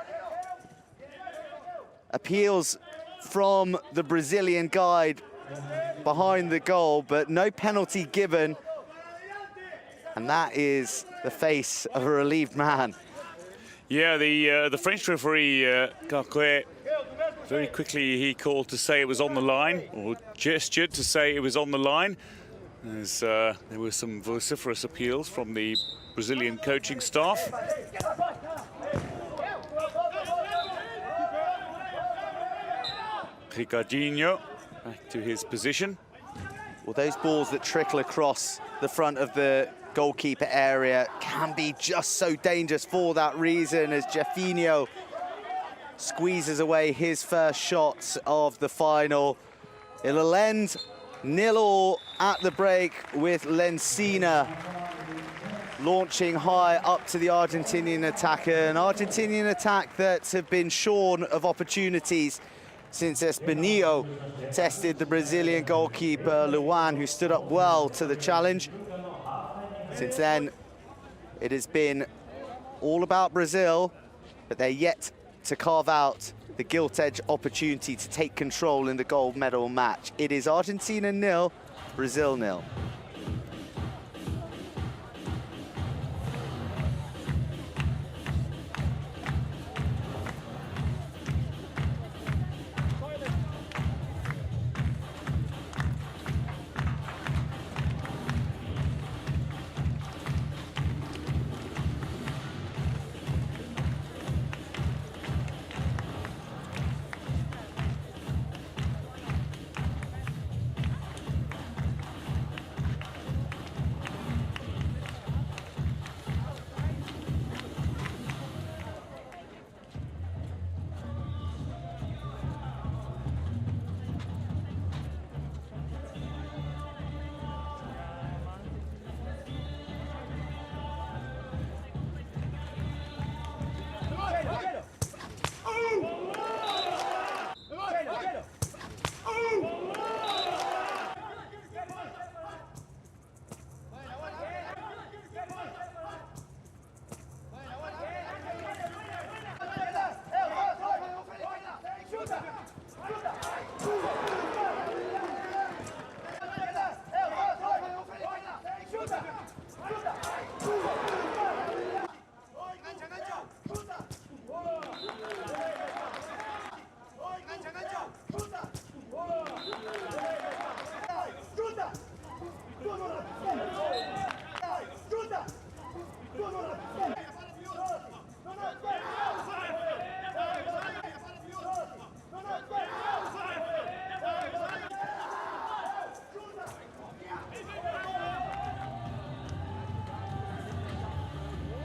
Appeals from the Brazilian guide behind the goal, but no penalty given. And that is the face of a relieved man. Yeah, the French referee, Carquet, very quickly he called to say it was on the line, or gestured to say it was on the line. As there were some vociferous appeals from the Brazilian coaching staff. Ricardinho back to his position. Well, those balls that trickle across the front of the goalkeeper area can be just so dangerous for that reason, as Jefinho squeezes away his first shot of the final. It'll end 0-0 at the break, with Lencina launching high up to the Argentinian attacker. An Argentinian attack that have been shorn of opportunities since Espinillo tested the Brazilian goalkeeper Luan, who stood up well to the challenge. Since then, it has been all about Brazil, but they're yet to carve out the gilt-edged opportunity to take control in the gold medal match. It is Argentina 0, Brazil 0.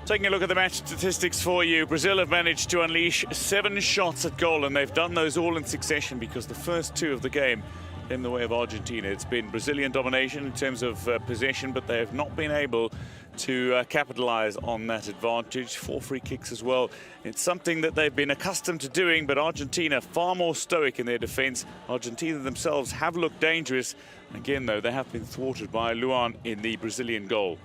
Taking a look at the match statistics for you, Brazil have managed to unleash 7 shots at goal, and they've done those all in succession because the first 2 of the game came the way of Argentina. It's been Brazilian domination in terms of possession, but they have not been able to capitalize on that advantage. 4 free kicks as well. It's something that they've been accustomed to doing, but Argentina far more stoic in their defense. Argentina themselves have looked dangerous. Again, though, they have been thwarted by Luan in the Brazilian goal.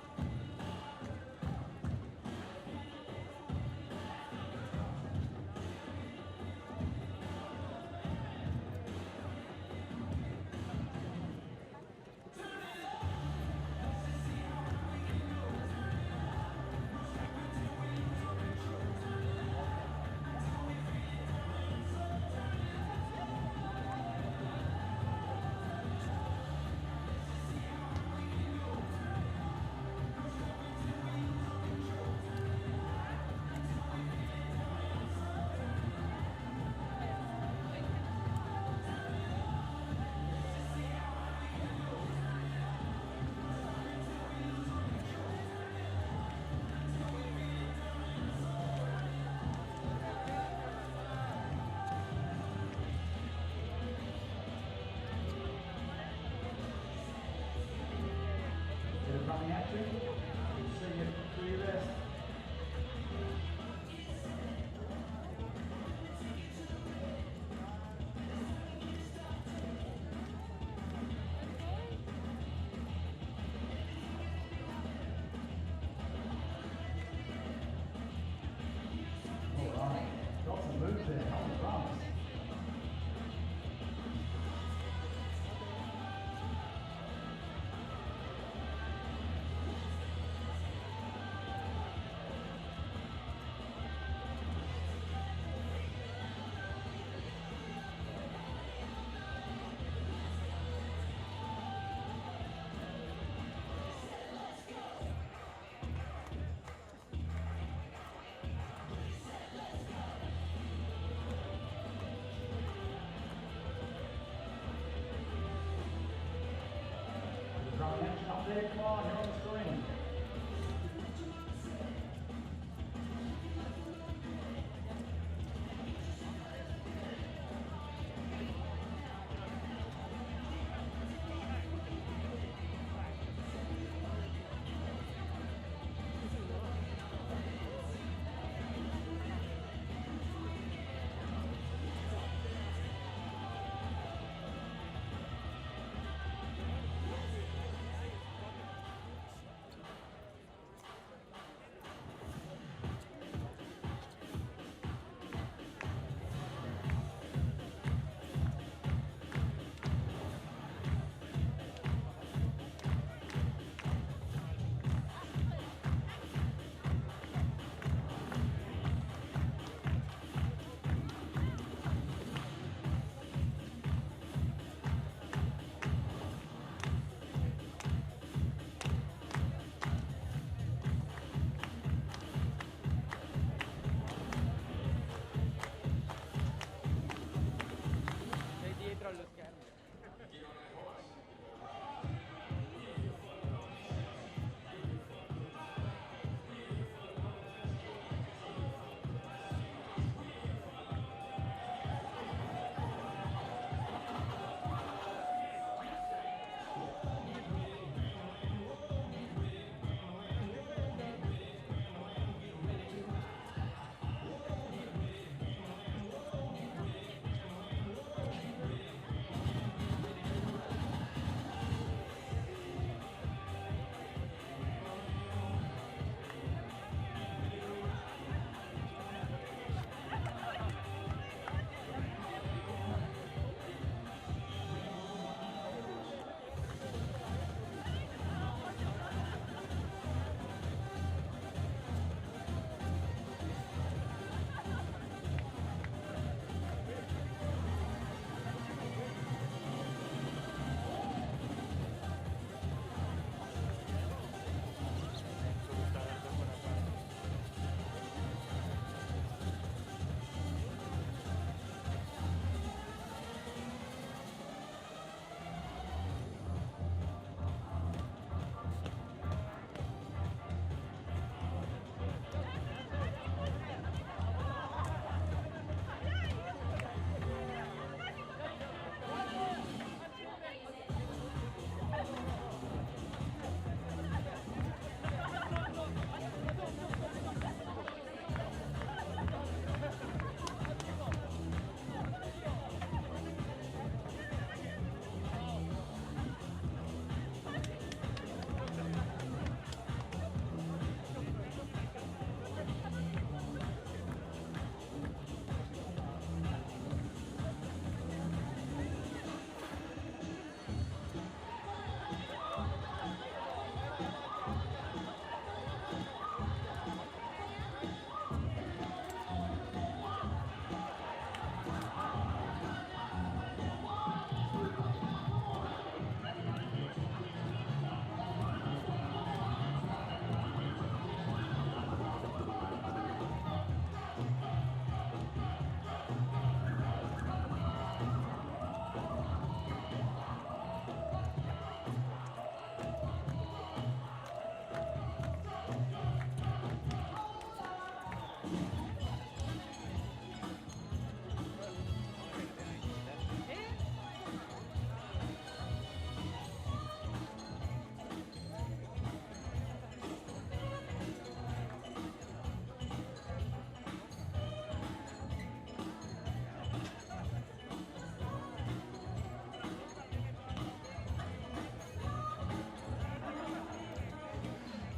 coming at you. See it through your wrist. Got some moves there, on the drums. Drum action up there, come on, you're on the screen.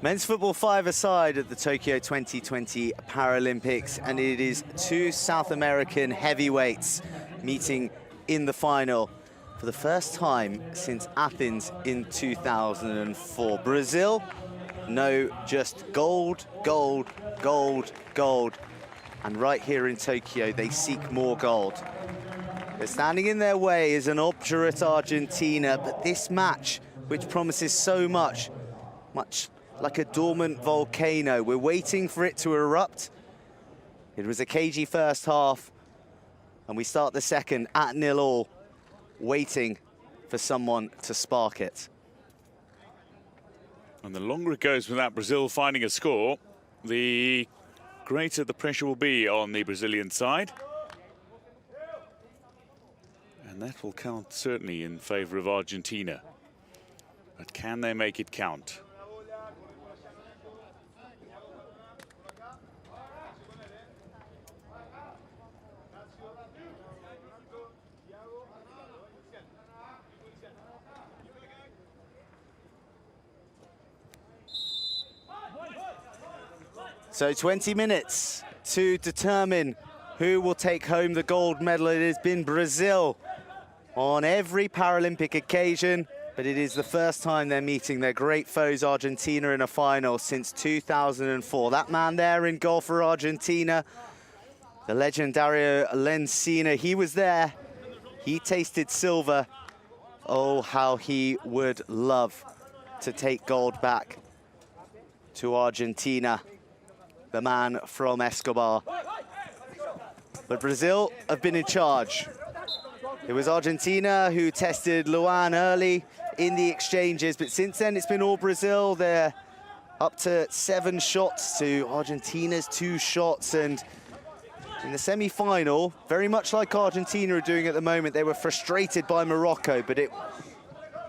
Men's football five-a-side at the Tokyo 2020 Paralympics, and it is two South American heavyweights meeting in the final for the first time since Athens in 2004. Brazil, no, just gold, gold, gold, gold. And right here in Tokyo, they seek more gold. But standing in their way is an obdurate Argentina, but this match, which promises so much like a dormant volcano, we're waiting for it to erupt. It was a cagey first half, and we start the second at 0-0, waiting for someone to spark it. And the longer it goes without Brazil finding a score, the greater the pressure will be on the Brazilian side. And that will count certainly in favor of Argentina. But can they make it count? So 20 minutes to determine who will take home the gold medal. It has been Brazil on every Paralympic occasion, but it is the first time they're meeting their great foes Argentina in a final since 2004. That man there in goal for Argentina, the legend Dario Lencina, he was there. He tasted silver. Oh, how he would love to take gold back to Argentina, the man from Escobar. But Brazil have been in charge. It was Argentina who tested Luan early in the exchanges, but since then it's been all Brazil. They're up to 7 shots to Argentina's 2 shots, and in the semi-final, very much like Argentina are doing at the moment, they were frustrated by Morocco, but it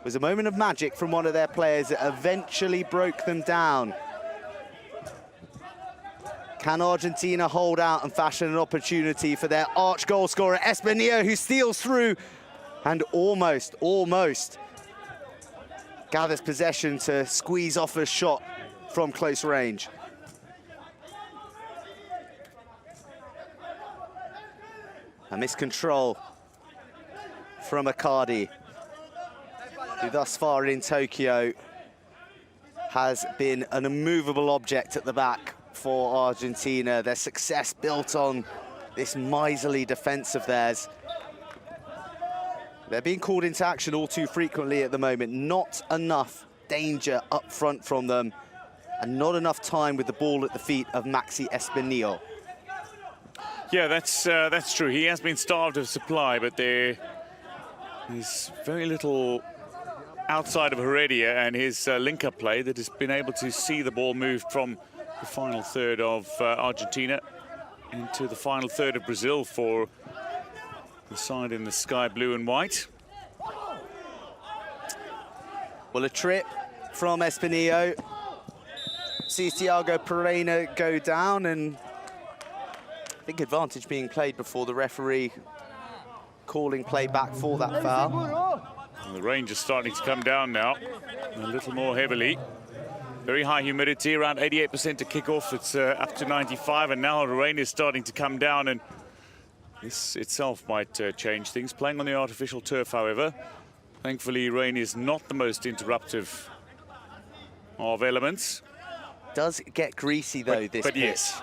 was a moment of magic from one of their players that eventually broke them down. Can Argentina hold out and fashion an opportunity for their arch goal scorer, Espinillo, who steals through and almost gathers possession to squeeze off a shot from close range. A miscontrol from Icardi, who thus far in Tokyo has been an immovable object at the back for Argentina. Their success built on this miserly defense of theirs. They're being called into action all too frequently at the moment. Not enough danger up front from them, and not enough time with the ball at the feet of Maxi Espinillo. Yeah, that's true. He has been starved of supply, but there is very little outside of Heredia and his link-up play that has been able to see the ball moved from the final third of Argentina into the final third of Brazil for the side in the sky blue and white. Well, a trip from Espinillo. Sees Thiago Pereira go down, and I think advantage being played before the referee calling play back for that foul. And the rain is starting to come down now, a little more heavily. Very high humidity, around 88% to kick off. It's up to 95, and now the rain is starting to come down, and this itself might change things. Playing on the artificial turf, however, thankfully rain is not the most interruptive of elements. Does get greasy though, this pitch. Yes.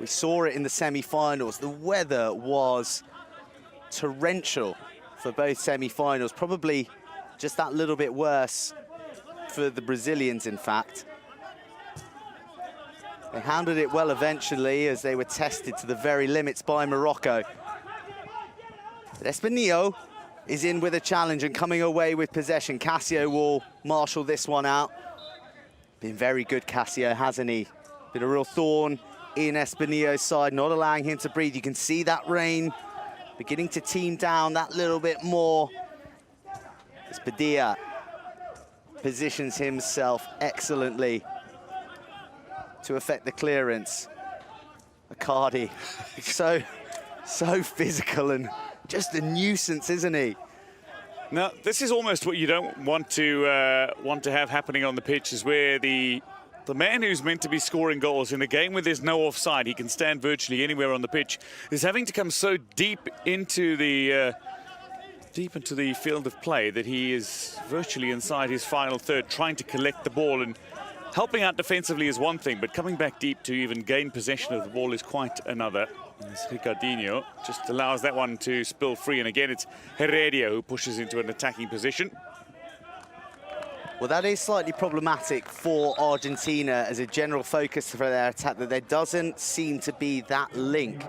We saw it in the semi-finals. The weather was torrential for both semi-finals, probably just that little bit worse for the Brazilians, in fact. They handled it well eventually as they were tested to the very limits by Morocco. But Espinillo is in with a challenge and coming away with possession. Cassio will marshal this one out. Been very good, Cassio, hasn't he? Been a real thorn in Espinillo's side, not allowing him to breathe. You can see that rain beginning to team down that little bit more. As Padilla positions himself excellently to effect the clearance. Icardi, so physical and just a nuisance, isn't he? Now, this is almost what you don't want to have happening on the pitch, is where the man who's meant to be scoring goals in a game where there's no offside, he can stand virtually anywhere on the pitch, is having to come so deep into the field of play that he is virtually inside his final third, trying to collect the ball. And helping out defensively is one thing, but coming back deep to even gain possession of the ball is quite another. As Ricardinho just allows that one to spill free, and again it's Heredia who pushes into an attacking position. Well, that is slightly problematic for Argentina as a general focus for their attack, that there doesn't seem to be that link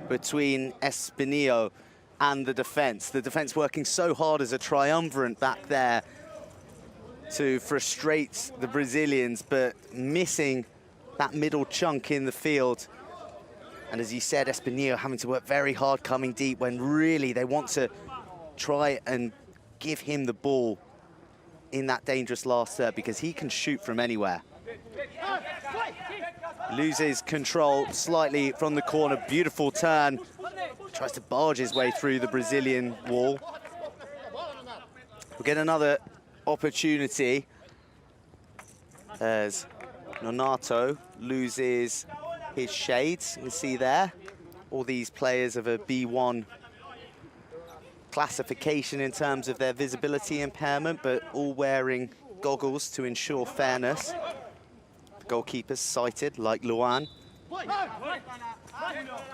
between Espinillo and the defence. The defence working so hard as a triumvirate back there to frustrate the Brazilians, but missing that middle chunk in the field. And as you said, Espinillo having to work very hard coming deep when really they want to try and give him the ball in that dangerous last third, because he can shoot from anywhere. Loses control slightly from the corner, beautiful turn. Tries to barge his way through the Brazilian wall. We'll get another opportunity as Nonato loses his shades. You can see there all these players of a B1 classification in terms of their visibility impairment, but all wearing goggles to ensure fairness. The goalkeepers sighted, like Luan.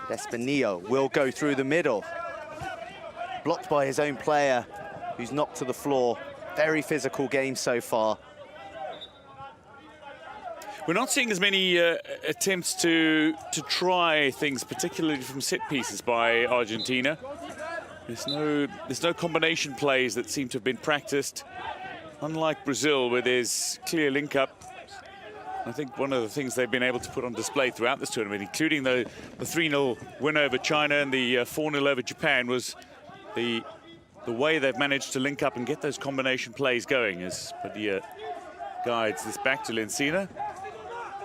Espinillo will go through the middle. Blocked by his own player, who's knocked to the floor. Very physical game so far. We're not seeing as many attempts to try things, particularly from set pieces by Argentina. There's no combination plays that seem to have been practiced, unlike Brazil, where there's clear link-up. I think one of the things they've been able to put on display throughout this tournament, including the 3-0 win over China and the 4-0 over Japan, was the way they've managed to link up and get those combination plays going, as Padilla guides this back to Lencina.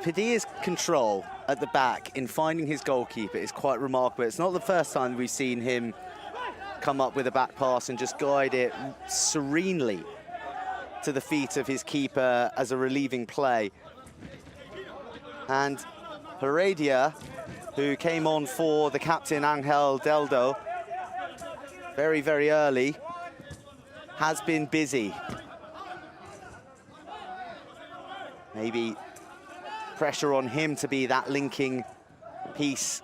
Padilla's control at the back in finding his goalkeeper is quite remarkable. It's not the first time we've seen him come up with a back pass and just guide it serenely to the feet of his keeper as a relieving play. And Heredia, who came on for the captain Angel Deldo very, very early, has been busy. Maybe pressure on him to be that linking piece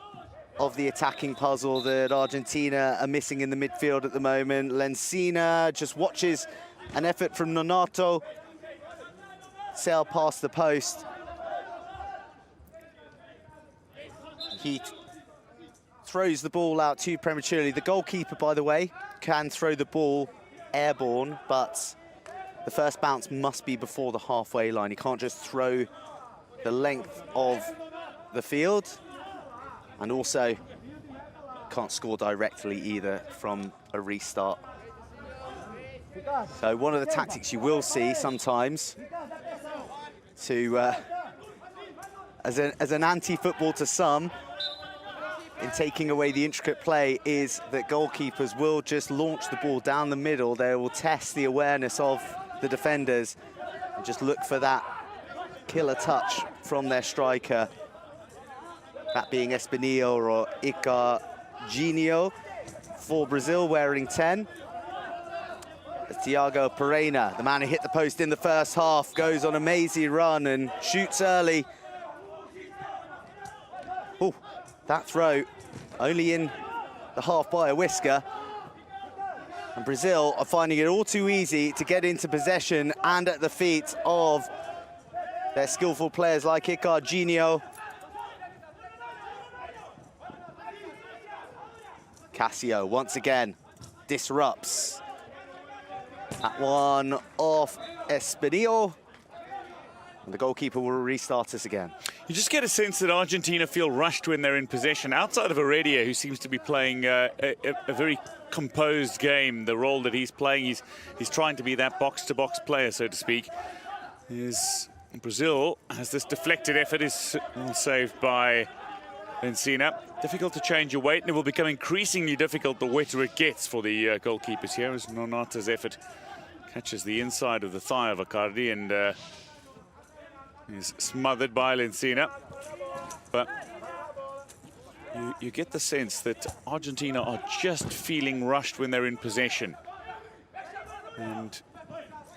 of the attacking puzzle that Argentina are missing in the midfield at the moment. Lencina just watches an effort from Nonato sail past the post. He throws the ball out too prematurely. The goalkeeper, by the way, can throw the ball airborne, but the first bounce must be before the halfway line. He can't just throw the length of the field, and also can't score directly either from a restart. So one of the tactics you will see sometimes to as an anti-football to some in taking away the intricate play is that goalkeepers will just launch the ball down the middle. They will test the awareness of the defenders and just look for that killer touch from their striker, that being Espinillo or Ricardinho for Brazil, wearing 10. As Thiago Pereira, the man who hit the post in the first half, goes on a mazy run and shoots early. Oh, that throw only in the half by a whisker. And Brazil are finding it all too easy to get into possession and at the feet of their skillful players like Ricardinho. Cassio once again disrupts. That one off Espinillo. And the goalkeeper will restart us again. You just get a sense that Argentina feel rushed when they're in possession. Outside of Heredia, who seems to be playing a very composed game, the role that he's playing, he's trying to be that box-to-box player, so to speak. Brazil has this deflected effort, is saved by Encina. Difficult to change your weight, and it will become increasingly difficult the wetter it gets for the goalkeepers here, as Nonata's effort catches the inside of the thigh of Accardi and is smothered by Lencina. But you get the sense that Argentina are just feeling rushed when they're in possession. And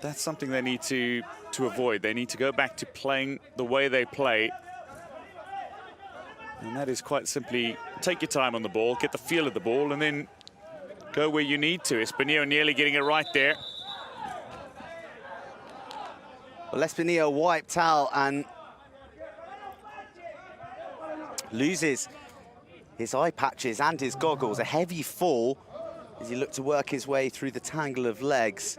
that's something they need to avoid. They need to go back to playing the way they play. And that is quite simply take your time on the ball, get the feel of the ball, and then go where you need to. Espinillo nearly getting it right there. Well, Espinillo wiped out and loses his eye patches and his goggles. A heavy fall as he looked to work his way through the tangle of legs.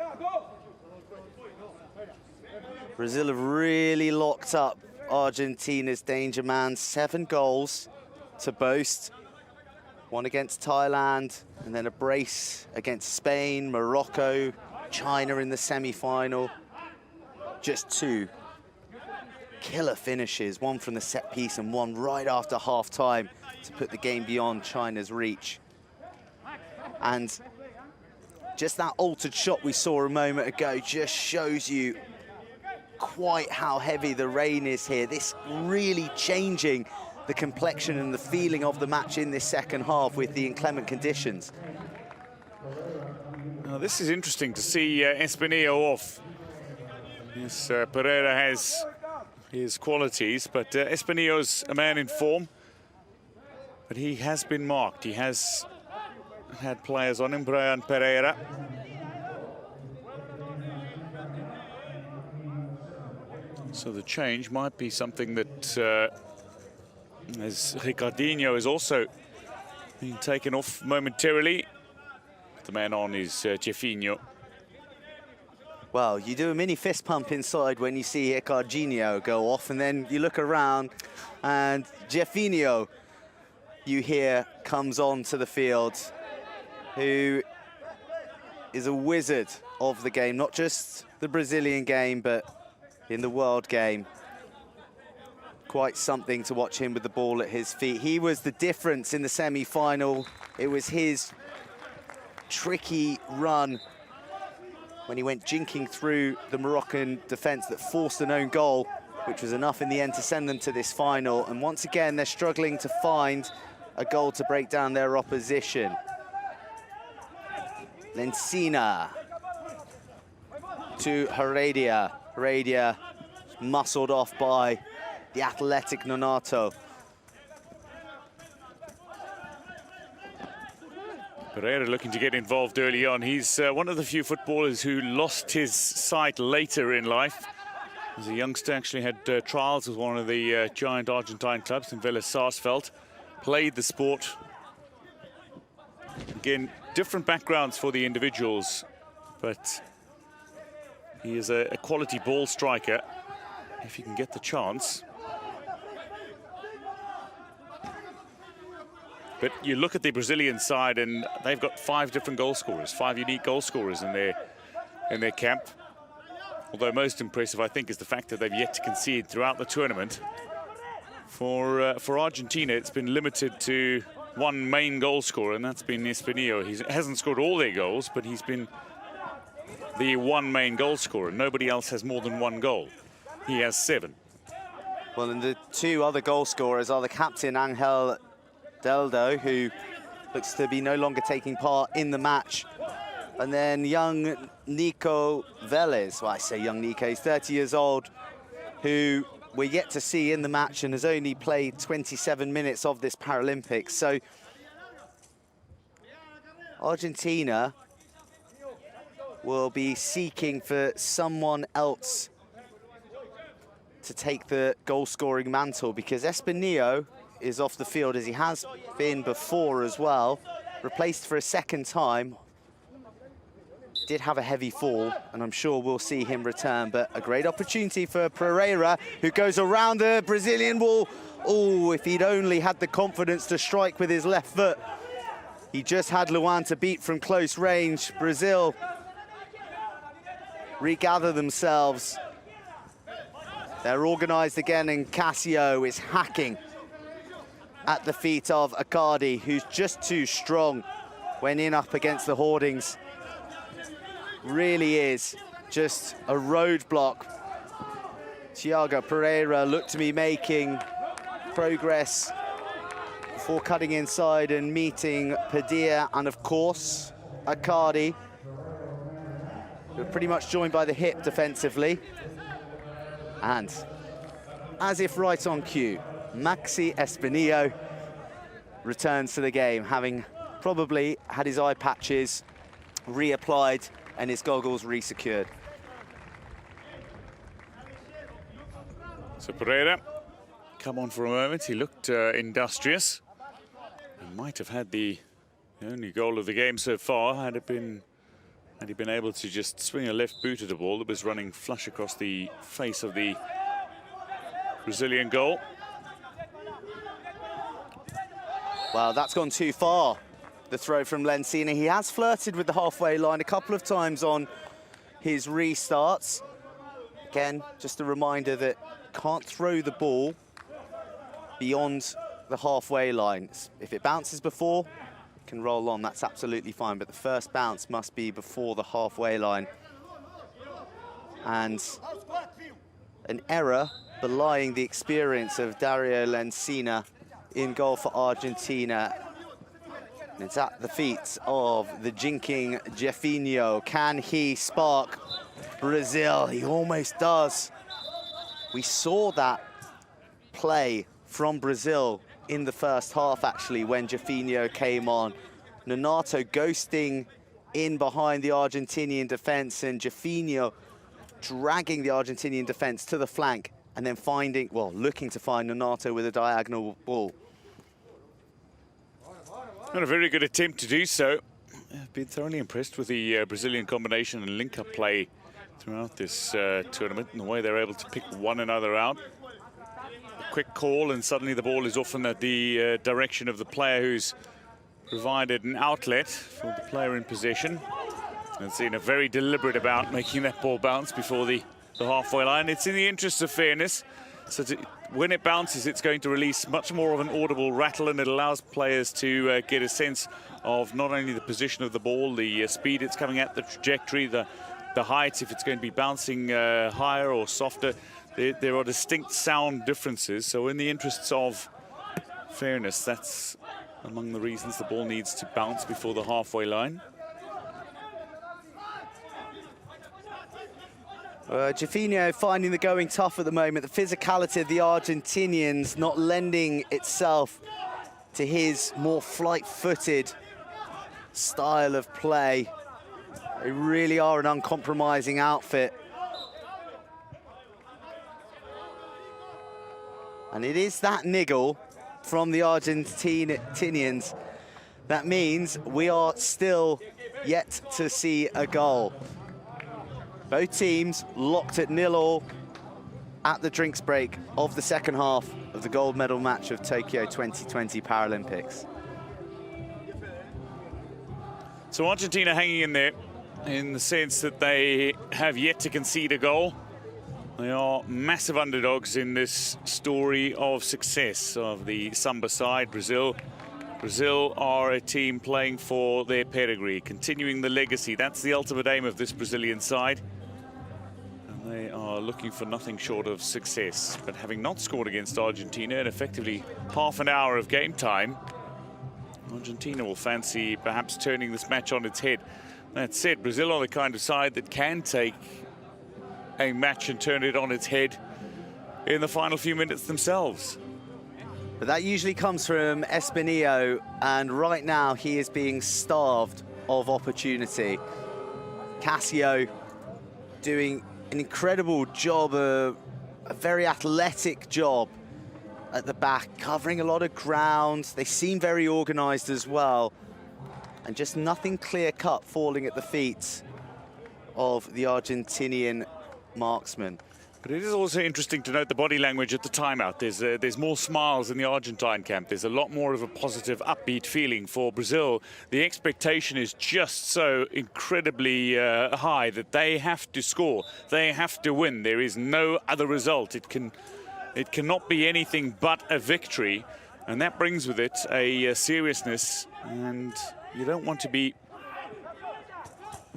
Brazil have really locked up Argentina's danger man. 7 goals to boast. 1 against Thailand, and then a brace against Spain, Morocco, China in the semi-final. Just 2 killer finishes, 1 from the set piece and 1 right after half-time to put the game beyond China's reach. And just that altered shot we saw a moment ago just shows you quite how heavy the rain is here. This really changing the complexion and the feeling of the match in this second half with the inclement conditions. Now, this is interesting to see Espinillo off. Yes, Pereira has his qualities, but Espinillo's a man in form. But he has been marked. He has had players on him, Brian Pereira. So the change might be something that, as Ricardinho is also being taken off momentarily. The man on is Jefinho. Well, you do a mini fist pump inside when you see Ricardinho go off, and then you look around and Jefinho, you hear, comes onto the field, who is a wizard of the game, not just the Brazilian game, but in the world game. Quite something to watch him with the ball at his feet. He was the difference in the semi-final. It was his tricky run when he went jinking through the Moroccan defence that forced an own goal, which was enough in the end to send them to this final. And once again, they're struggling to find a goal to break down their opposition. Lencina to Heredia. Heredia muscled off by the athletic Nonato. Pereira looking to get involved early on. He's one of the few footballers who lost his sight later in life. As a youngster, actually had trials with one of the giant Argentine clubs in Vélez Sarsfield. Played the sport. Again, different backgrounds for the individuals, but he is a quality ball striker if he can get the chance. But you look at the Brazilian side and they've got 5 different goal scorers, 5 unique goal scorers in their camp. Although most impressive, I think, is the fact that they've yet to concede throughout the tournament. For Argentina, it's been limited to 1 main goal scorer, and that's been Espinillo. He hasn't scored all their goals, but he's been the 1 main goal scorer. Nobody else has more than 1 goal. He has 7. Well, and the 2 other goal scorers are the captain, Angel Deldo, who looks to be no longer taking part in the match, and then young Nico Vélez. Well, I say young Nico, he's 30 years old, who we're yet to see in the match and has only played 27 minutes of this Paralympics. So Argentina will be seeking for someone else to take the goal-scoring mantle, because Espinillo is off the field, as he has been before as well. Replaced for a second time. Did have a heavy fall, and I'm sure we'll see him return, but a great opportunity for Pereira, who goes around the Brazilian wall. Oh, if he'd only had the confidence to strike with his left foot. He just had Luan to beat from close range. Brazil regather themselves. They're organised again, and Cassio is hacking at the feet of Akadi, who's just too strong when in up against the hoardings. Really is just a roadblock. Thiago Pereira looked to be making progress before cutting inside and meeting Padilla, and of course Akadi, who are pretty much joined by the hip defensively. And as if right on cue, Maxi Espinillo returns to the game, having probably had his eye patches reapplied and his goggles resecured. So Pereira, come on for a moment. He looked industrious and might have had the only goal of the game so far had he been able to just swing a left boot at a ball that was running flush across the face of the Brazilian goal. Well, that's gone too far, the throw from Lencina. He has flirted with the halfway line a couple of times on his restarts. Again, just a reminder that can't throw the ball beyond the halfway line. If it bounces before, it can roll on, that's absolutely fine, but the first bounce must be before the halfway line. And an error belying the experience of Dario Lencina in goal for Argentina. And it's at the feet of the jinking Jefinho. Can he spark Brazil? He almost does. We saw that play from Brazil in the first half, actually, when Jefinho came on. Nonato ghosting in behind the Argentinian defense, and Jefinho dragging the Argentinian defense to the flank, and then looking to find Nonato with a diagonal ball. Not a very good attempt to do so. I've been thoroughly impressed with the Brazilian combination and link-up play throughout this tournament, and the way they're able to pick one another out. A quick call and suddenly the ball is often at the direction of the player who's provided an outlet for the player in possession. And seen a very deliberate about making that ball bounce before the halfway line. It's in the interest of fairness. So when it bounces, it's going to release much more of an audible rattle, and it allows players to get a sense of not only the position of the ball, the speed it's coming at, the trajectory, the height, if it's going to be bouncing higher or softer. There are distinct sound differences. So in the interests of fairness, that's among the reasons the ball needs to bounce before the halfway line. Jefinho finding the going tough at the moment. The physicality of the Argentinians not lending itself to his more flight-footed style of play. They really are an uncompromising outfit. And it is that niggle from the Argentinians that means we are still yet to see a goal. Both teams locked at 0-0 at the drinks break of the second half of the gold medal match of Tokyo 2020 Paralympics. So Argentina hanging in there in the sense that they have yet to concede a goal. They are massive underdogs in this story of success of the Samba side, Brazil. Brazil are a team playing for their pedigree, continuing the legacy. That's the ultimate aim of this Brazilian side. And they are looking for nothing short of success. But having not scored against Argentina in effectively half an hour of game time, Argentina will fancy perhaps turning this match on its head. That said, Brazil are the kind of side that can take a match and turn it on its head in the final few minutes themselves. But that usually comes from Espinillo, and right now he is being starved of opportunity. Cassio doing an incredible job, a very athletic job at the back, covering a lot of ground. They seem very organized as well, and just nothing clear-cut falling at the feet of the Argentinian marksman. But it is also interesting to note the body language at the timeout. There's more smiles in the Argentine camp. There's a lot more of a positive, upbeat feeling for Brazil. The expectation is just so incredibly high that they have to score. They have to win. There is no other result. It cannot be anything but a victory. And that brings with it a seriousness, and you don't want to be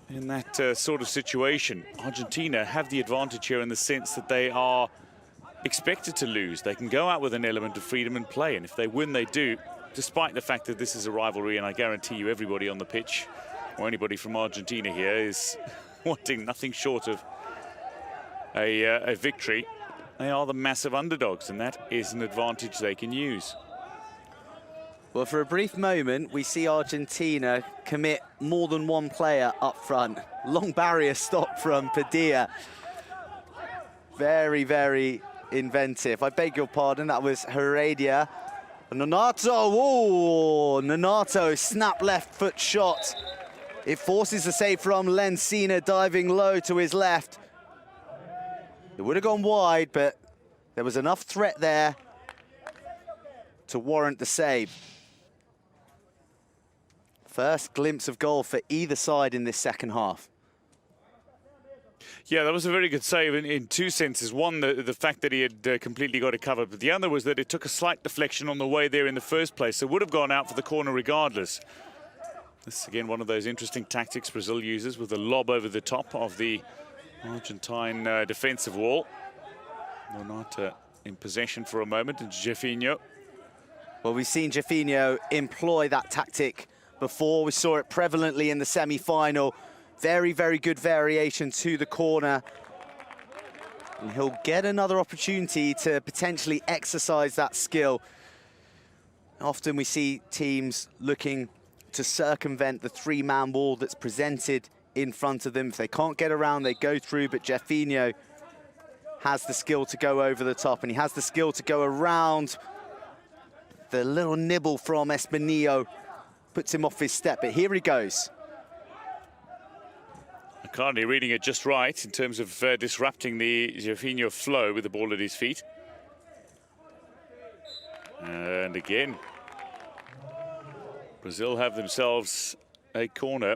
in that sort of situation. Argentina have the advantage here in the sense that they are expected to lose. They can go out with an element of freedom and play, and if they win, they do, despite the fact that this is a rivalry, and I guarantee you everybody on the pitch, or anybody from Argentina here, is wanting nothing short of a victory. They are the massive underdogs, and that is an advantage they can use. Well, for a brief moment, we see Argentina commit more than one player up front. Long barrier stop from Padilla. Very, very inventive. I beg your pardon, that was Heredia. Nonato, oh, Nonato, snap left foot shot. It forces the save from Lencina, diving low to his left. It would have gone wide, but there was enough threat there to warrant the save. First glimpse of goal for either side in this second half. Yeah, that was a very good save in two senses. One, the fact that he had completely got it covered, but the other was that it took a slight deflection on the way there in the first place, so it would have gone out for the corner regardless. This is, again, one of those interesting tactics Brazil uses with a lob over the top of the Argentine defensive wall. Nonato in possession for a moment, and Jefinho. Well, we've seen Jefinho employ that tactic before. We saw it prevalently in the semi-final. Very, very good variation to the corner. And he'll get another opportunity to potentially exercise that skill. Often we see teams looking to circumvent the three-man wall that's presented in front of them. If they can't get around, they go through, but Jefinho has the skill to go over the top, and he has the skill to go around. The little nibble from Espinillo puts him off his step, but here he goes. Currently reading it just right in terms of disrupting the Jefinho flow with the ball at his feet. And again, Brazil have themselves a corner.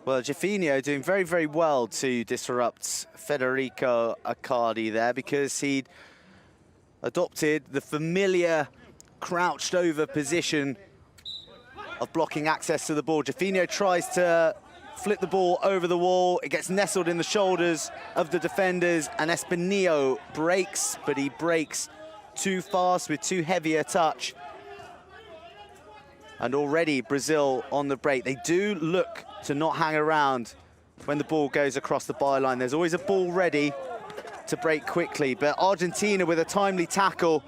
Well, Jefinho doing very, very well to disrupt Federico Accardi there, because he'd adopted the familiar crouched over position of blocking access to the ball. Jefinho tries to flip the ball over the wall. It gets nestled in the shoulders of the defenders, and Espinillo breaks, but he breaks too fast with too heavy a touch. And already Brazil on the break. They do look to not hang around when the ball goes across the byline. There's always a ball ready to break quickly, but Argentina with a timely tackle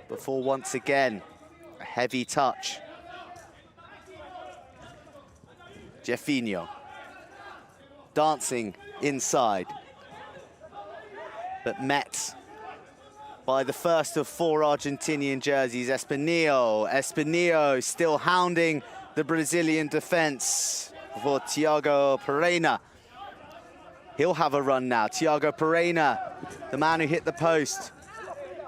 before once again a heavy touch. Jefinho dancing inside, but met by the first of four Argentinian jerseys, Espinillo. Espinillo still hounding the Brazilian defense for Thiago Pereira. He'll have a run now. Thiago Pereira, the man who hit the post,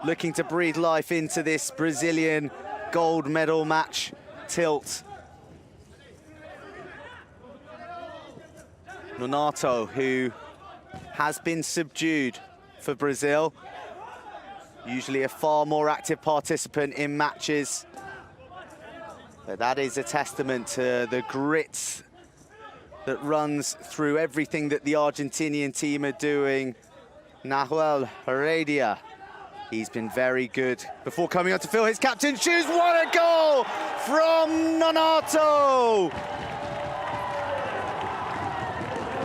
looking to breathe life into this Brazilian gold medal match tilt. Nonato, who has been subdued for Brazil, usually a far more active participant in matches. But that is a testament to the grit that runs through everything that the Argentinian team are doing. Nahuel Heredia, he's been very good before coming on to fill his captain's shoes. What a goal from Nonato!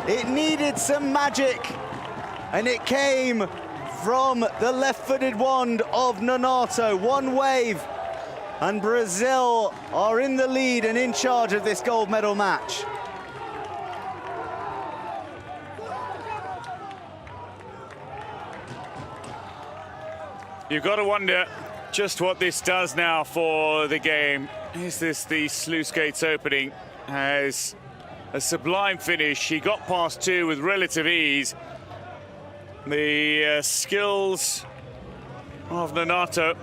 It needed some magic, and it came from the left-footed wand of Nonato. One wave, and Brazil are in the lead and in charge of this gold medal match. You've got to wonder just what this does now for the game. Is this the sluice gates opening? As a sublime finish, he got past two with relative ease. The skills of Nonato,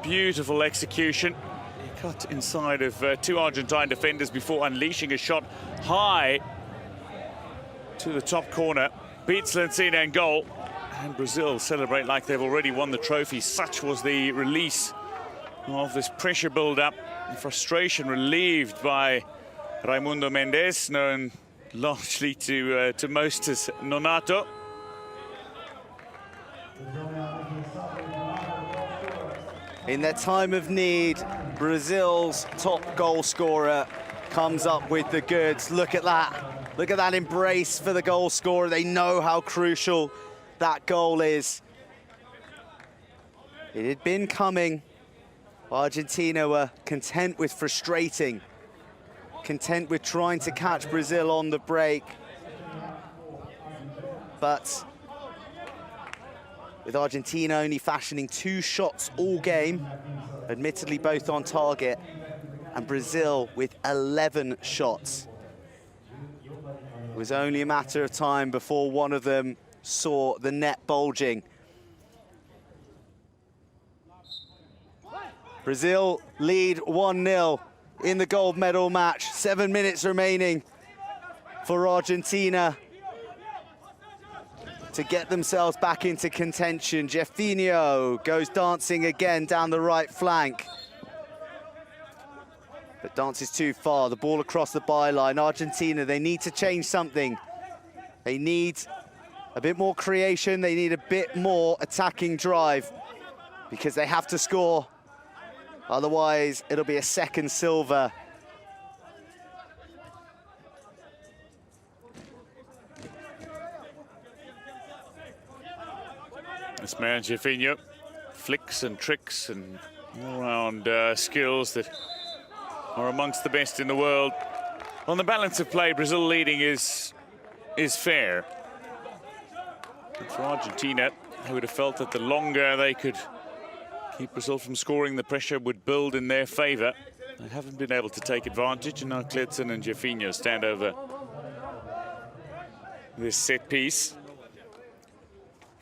beautiful execution. He cut inside of two Argentine defenders before unleashing a shot high to the top corner. Beats Lencina in goal. And Brazil celebrate like they've already won the trophy. Such was the release of this pressure build-up. Frustration relieved by Raimundo Mendes, known largely to most as Nonato. In their time of need, Brazil's top goal scorer comes up with the goods. Look at that. Look at that embrace for the goal scorer. They know how crucial that goal is. It had been coming. Argentina were content with frustrating, content with trying to catch Brazil on the break. But with Argentina only fashioning 2 shots all game, admittedly both on target, and Brazil with 11 shots. It was only a matter of time before one of them saw the net bulging. Brazil lead 1-0 in the gold medal match. 7 minutes remaining for Argentina to get themselves back into contention. Jefinho goes dancing again down the right flank, but dances too far. The ball across the byline. Argentina, they need to change something. They need a bit more creation. They need a bit more attacking drive because they have to score. Otherwise, it'll be a second silver. This man, Jefinho, flicks and tricks and all-round skills that are amongst the best in the world. On the balance of play, Brazil leading is fair. But for Argentina, who would have felt that the longer they could keep Brazil from scoring, the pressure would build in their favor. They haven't been able to take advantage, and now Kletzen and Jefinho stand over this set piece.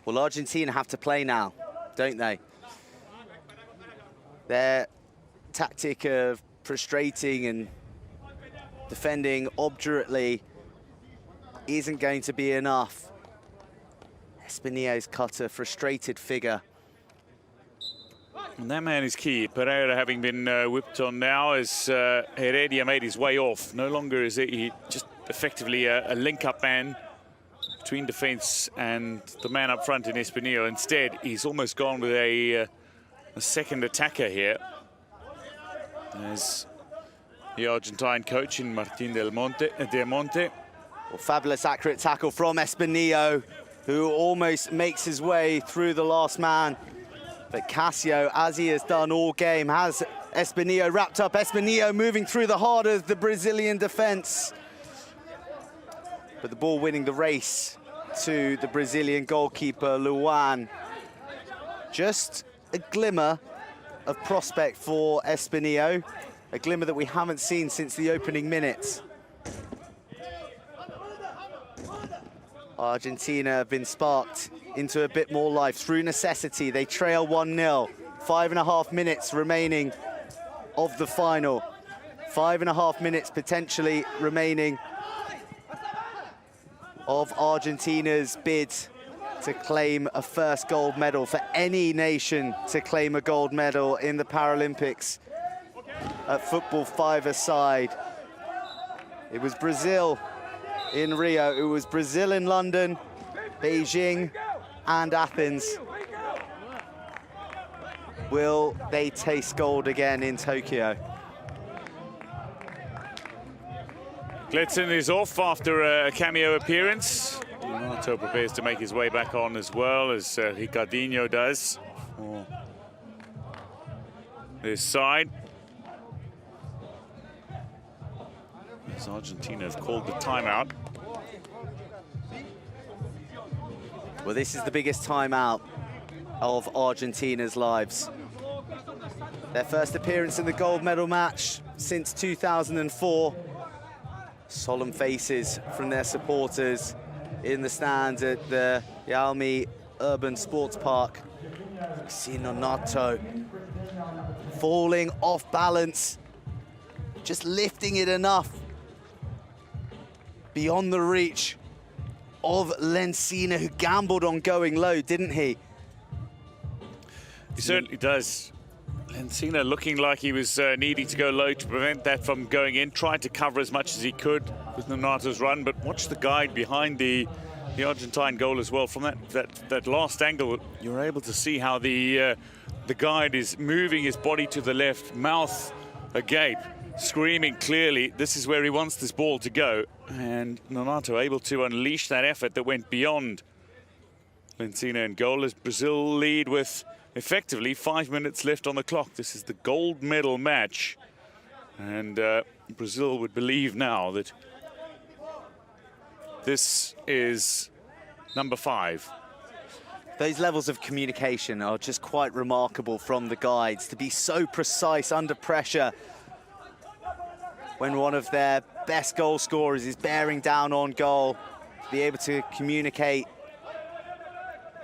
Well, Argentina have to play now, don't they? Their tactic of frustrating and defending obdurately isn't going to be enough. Espinillo's cut a frustrated figure. And that man is key. Pereira having been whipped on now as Heredia made his way off. No longer is he just effectively a link-up man between defence and the man up front in Espinillo. Instead, he's almost gone with a second attacker here. As the Argentine coach in Martín Del Monte. Well, fabulous accurate tackle from Espinillo, who almost makes his way through the last man. But Cássio, as he has done all game, has Espinillo wrapped up. Espinillo moving through the heart of the Brazilian defence. But the ball winning the race to the Brazilian goalkeeper, Luan. Just a glimmer of prospect for Espinillo, a glimmer that we haven't seen since the opening minutes. Argentina have been sparked into a bit more life through necessity. They trail 1-0. 5.5 minutes remaining of the final. 5.5 minutes potentially remaining of Argentina's bid to claim a first gold medal, for any nation to claim a gold medal in the Paralympics at football five-a-side. It was Brazil in Rio, it was Brazil in London, Beijing and Athens. Will they taste gold again in Tokyo? Kletzen is off after a cameo appearance. Nonato prepares to make his way back on as well, as Ricardinho does for this side. As Argentina have called the timeout. Well, this is the biggest timeout of Argentina's lives. Their first appearance in the gold medal match since 2004. Solemn faces from their supporters in the stands at the Yalmi Urban Sports Park. You see Nonato falling off balance, just lifting it enough beyond the reach of Lencina, who gambled on going low, didn't he? He certainly does. Lencina looking like he was needing to go low to prevent that from going in. Tried to cover as much as he could with Nonato's run, but watch the guide behind the Argentine goal as well. From that last angle, you're able to see how the guide is moving his body to the left, mouth agape, screaming clearly, this is where he wants this ball to go. And Nonato able to unleash that effort that went beyond Lencina in goal as Brazil lead with effectively 5 minutes left on the clock. This is the gold medal match. And Brazil would believe now that this is number 5. Those levels of communication are just quite remarkable from the guides, to be so precise under pressure when one of their best goal scorers is bearing down on goal, to be able to communicate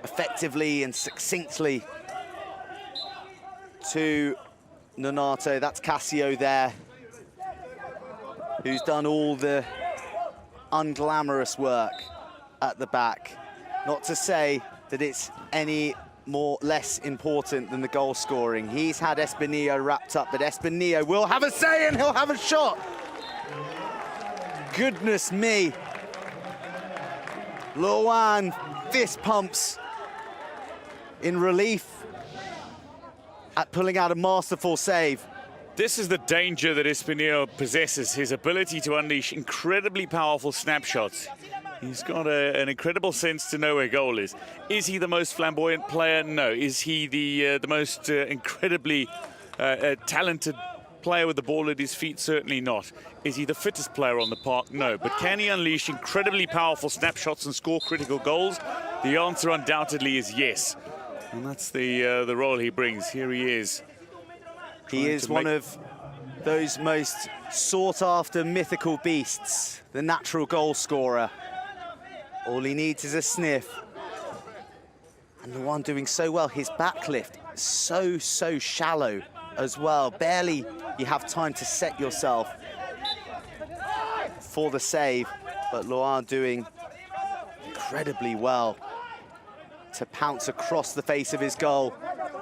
effectively and succinctly to Nonato. That's Cassio there, who's done all the unglamorous work at the back. Not to say that it's any less important than the goal scoring. He's had Espinillo wrapped up, but Espinillo will have a say and he'll have a shot. Goodness me. Luan fist pumps in relief at pulling out a masterful save. This is the danger that Espinillo possesses, his ability to unleash incredibly powerful snapshots. He's got an incredible sense to know where goal is. Is he the most flamboyant player? No. Is he the most incredibly talented player with the ball at his feet? Certainly not. Is he the fittest player on the park? No. But can he unleash incredibly powerful snapshots and score critical goals? The answer undoubtedly is yes. And that's the role he brings. Here he is. He is one of those most sought-after mythical beasts, the natural goal scorer. All he needs is a sniff. And the one doing so well, his backlift, so shallow as well. Barely you have time to set yourself for the save, but Luan doing incredibly well to pounce across the face of his goal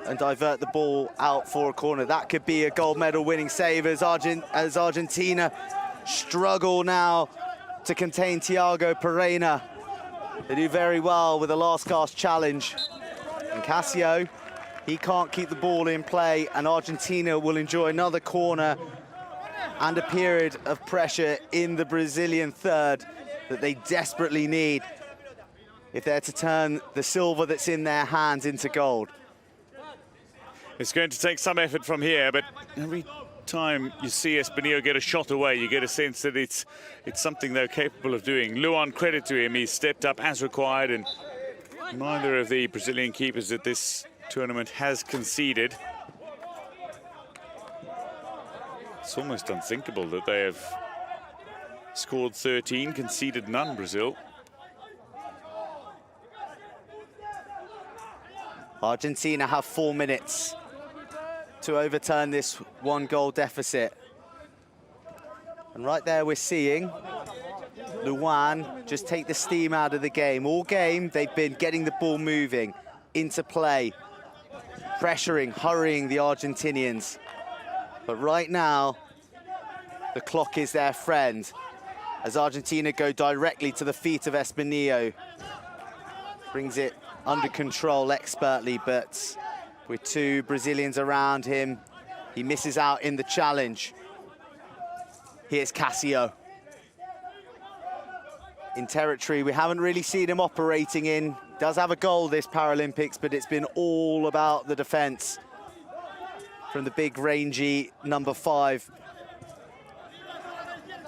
and divert the ball out for a corner. That could be a gold medal winning save as Argentina struggle now to contain Thiago Pereira. They do very well with the last cast challenge. And Cassio, he can't keep the ball in play, and Argentina will enjoy another corner and a period of pressure in the Brazilian third that they desperately need if they're to turn the silver that's in their hands into gold. It's going to take some effort from here, but every time you see Espinillo get a shot away, you get a sense that it's something they're capable of doing. Luan, credit to him, he's stepped up as required, and neither of the Brazilian keepers at this tournament has conceded. It's almost unthinkable that they have scored 13, conceded none, Brazil. Argentina have 4 minutes to overturn this 1-goal deficit. And right there we're seeing Luan just take the steam out of the game. All game they've been getting the ball moving into play, pressuring, hurrying the Argentinians. But right now, the clock is their friend as Argentina go directly to the feet of Espinillo. Brings it under control expertly, but with 2 Brazilians around him, he misses out in the challenge. Here's Cassio. In territory we haven't really seen him operating in. Does have a goal this Paralympics, but it's been all about the defense from the big rangy number 5.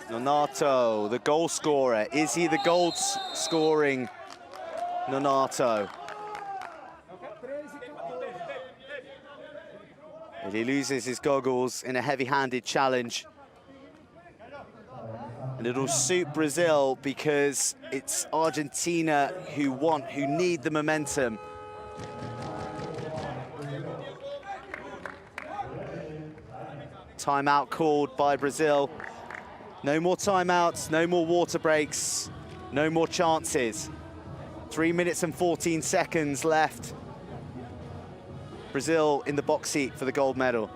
Nonato, the goal scorer. Is he the goal scoring Nonato? And he loses his goggles in a heavy-handed challenge. And it'll suit Brazil because it's Argentina who need the momentum. Timeout called by Brazil. No more timeouts, no more water breaks, no more chances. 3 minutes and 14 seconds left. Brazil in the box seat for the gold medal.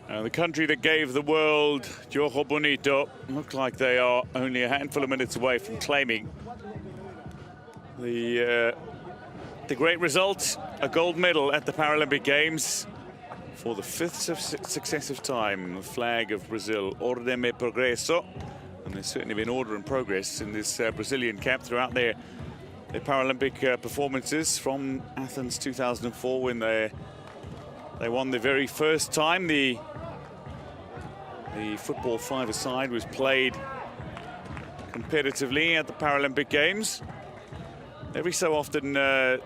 The country that gave the world Jogo Bonito look like they are only a handful of minutes away from claiming the great result, a gold medal at the Paralympic Games for the 5th successive time. The flag of Brazil, Ordem e Progresso, and there's certainly been order and progress in this Brazilian camp throughout their Paralympic performances from Athens 2004, when they won the very first time. The football five-a-side was played competitively at the Paralympic Games. Every so often, these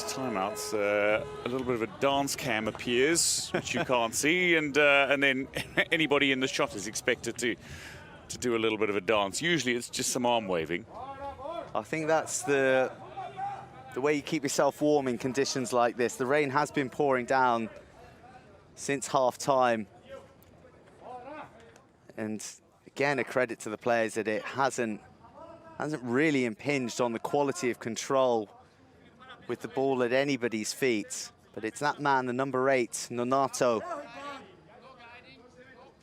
timeouts, a little bit of a dance cam appears, which you can't see, and then anybody in the shot is expected to do a little bit of a dance. Usually it's just some arm waving. I think that's the way you keep yourself warm in conditions like this. The rain has been pouring down since half-time. And again, a credit to the players that it hasn't really impinged on the quality of control with the ball at anybody's feet. But it's that man, the number 8, Nonato,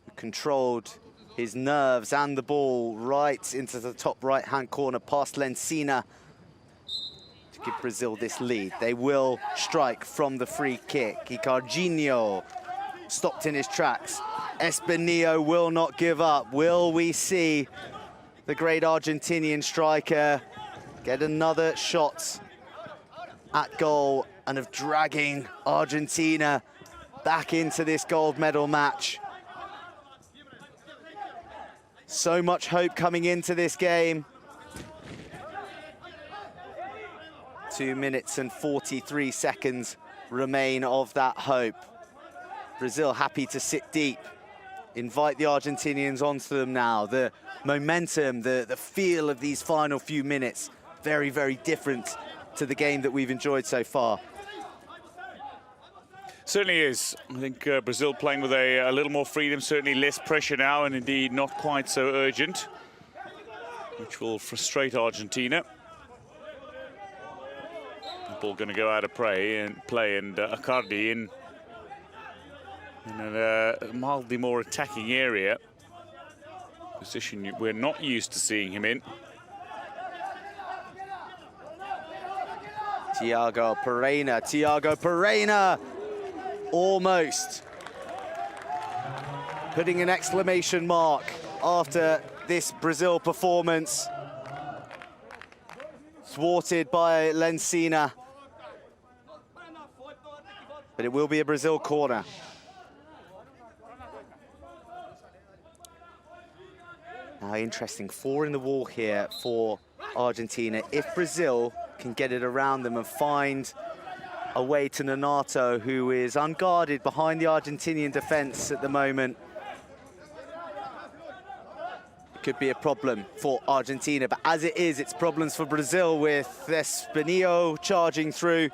who controlled his nerves and the ball right into the top right-hand corner past Lensina to give Brazil this lead. They will strike from the free kick. Ricardinho stopped in his tracks. Espinillo will not give up. Will we see the great Argentinian striker get another shot at goal and of dragging Argentina back into this gold medal match? So much hope coming into this game. 2 minutes and 43 seconds remain of that hope. Brazil happy to sit deep. Invite the Argentinians onto them now. The momentum, the feel of these final few minutes, very, very different to the game that we've enjoyed so far. Certainly is. I think Brazil playing with a little more freedom, certainly less pressure now, and indeed not quite so urgent, which will frustrate Argentina. The ball going to go out of play, and Icardi in a mildly more attacking area, position we're not used to seeing him in. Thiago Pereira, almost putting an exclamation mark after this Brazil performance. Thwarted by Lensina, but it will be a Brazil corner. Now, interesting, 4 in the wall here for Argentina. If Brazil can get it around them and find a way to Nonato, who is unguarded behind the Argentinian defense at the moment, it could be a problem for Argentina. But as it is, it's problems for Brazil with Espinillo charging through.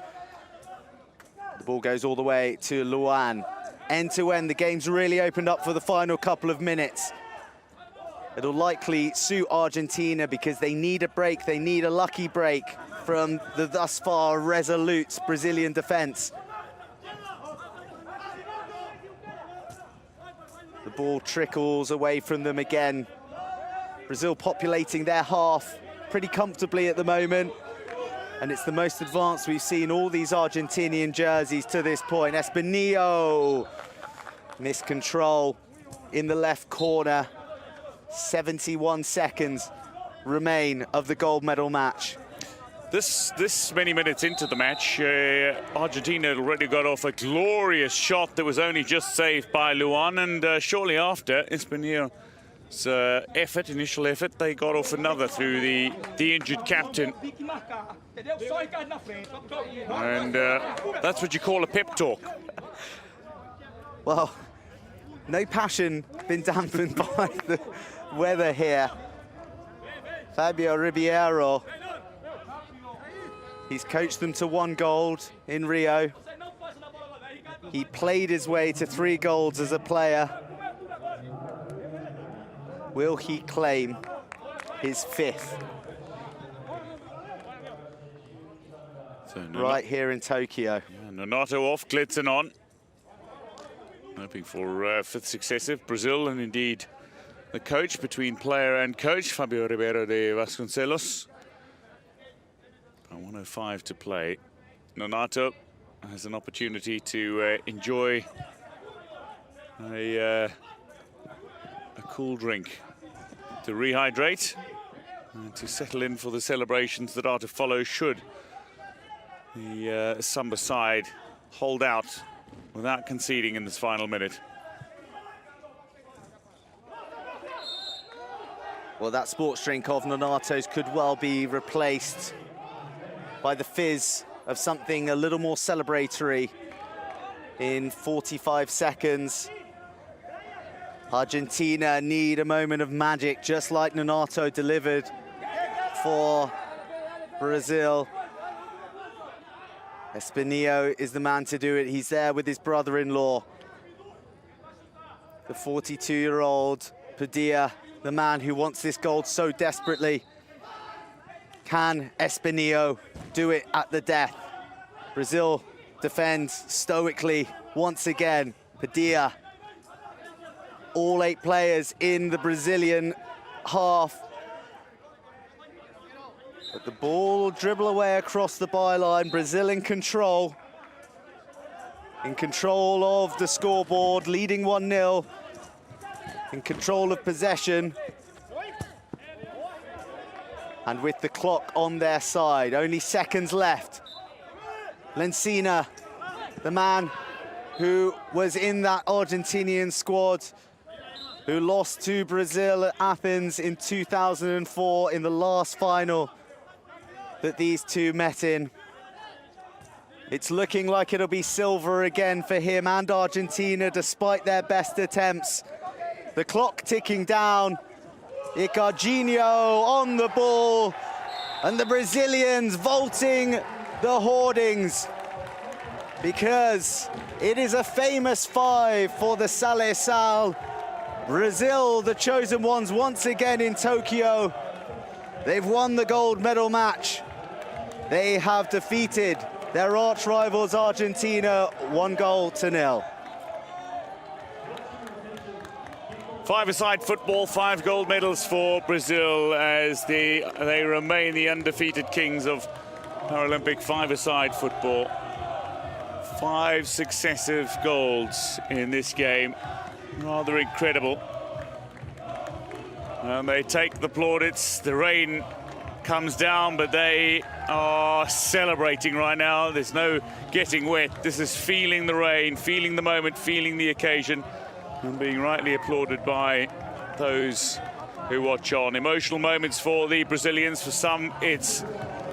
The ball goes all the way to Luan. End to end, the game's really opened up for the final couple of minutes. It'll likely suit Argentina because they need a break, they need a lucky break from the thus far resolute Brazilian defense. The ball trickles away from them again. Brazil populating their half pretty comfortably at the moment. And it's the most advanced we've seen all these Argentinian jerseys to this point. Espinillo, missed control in the left corner. 71 seconds remain of the gold medal match. This many minutes into the match, Argentina had already got off a glorious shot that was only just saved by Luan, and shortly after Espinillo's initial effort, they got off another through the injured captain. And that's what you call a pep talk. Well, no passion been dampened by the weather here. Fabio Ribeiro, he's coached them to 1 gold in Rio. He played his way to 3 golds as a player. Will he claim his 5th. So right here in Tokyo. Yeah, Nonato off, Klitzen on. Hoping for 5th successive. Brazil, and indeed the coach, between player and coach, Fabio Ribeiro de Vasconcelos. 1:05 to play. Nonato has an opportunity to enjoy a cool drink, to rehydrate, and to settle in for the celebrations that are to follow should the Samba side hold out without conceding in this final minute. Well, that sports drink of Nonato's could well be replaced by the fizz of something a little more celebratory in 45 seconds. Argentina need a moment of magic, just like Nonato delivered for Brazil. Espinillo is the man to do it. He's there with his brother-in-law, the 42-year-old Padilla, the man who wants this gold so desperately. Can Espinillo do it at the death? Brazil defends stoically once again. Padilla, all 8 players in the Brazilian half. But the ball will dribble away across the byline. Brazil in control of the scoreboard, leading 1-0, in control of possession. And with the clock on their side, only seconds left. Lencina, the man who was in that Argentinian squad, who lost to Brazil at Athens in 2004 in the last final that these two met in. It's looking like it'll be silver again for him and Argentina, despite their best attempts. The clock ticking down. Icarginho on the ball, and the Brazilians vaulting the hoardings, because it is a famous 5 for the Seleção. Brazil, the chosen ones, once again in Tokyo. They've won the gold medal match. They have defeated their arch rivals Argentina 1-0. 5-a-side football, 5 gold medals for Brazil as they remain the undefeated kings of Paralympic 5-a-side football. 5 successive golds in this game. Rather incredible. And they take the plaudits. The rain comes down, but they are celebrating right now. There's no getting wet. This is feeling the rain, feeling the moment, feeling the occasion, and being rightly applauded by those who watch on. Emotional moments for the Brazilians. For some, it's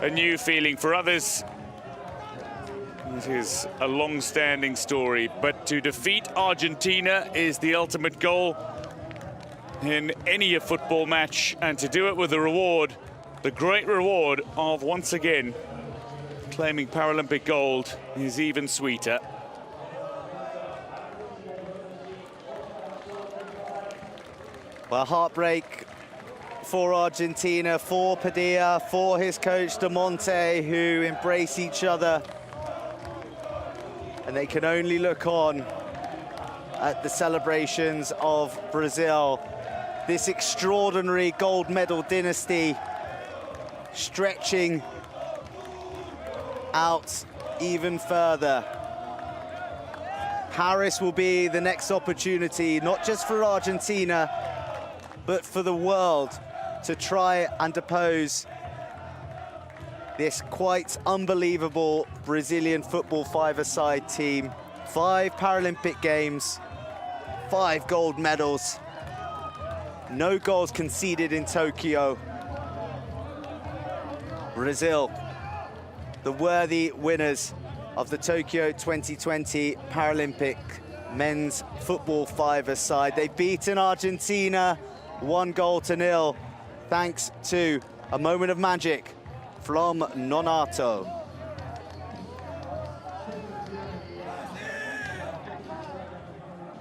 a new feeling. For others, it is a long-standing story. But to defeat Argentina is the ultimate goal in any football match, and to do it with the reward, the great reward of once again claiming Paralympic gold, is even sweeter. Well, heartbreak for Argentina, for Padilla, for his coach De Monte, who embrace each other, and they can only look on at the celebrations of Brazil. This extraordinary gold medal dynasty stretching out even further. Paris will be the next opportunity, not just for Argentina, but for the world, to try and oppose this quite unbelievable Brazilian football 5-a-side team. 5 Paralympic Games, 5 gold medals, no goals conceded in Tokyo. Brazil, the worthy winners of the Tokyo 2020 Paralympic men's football 5-a-side. They've beaten Argentina 1-0, thanks to a moment of magic from Nonato.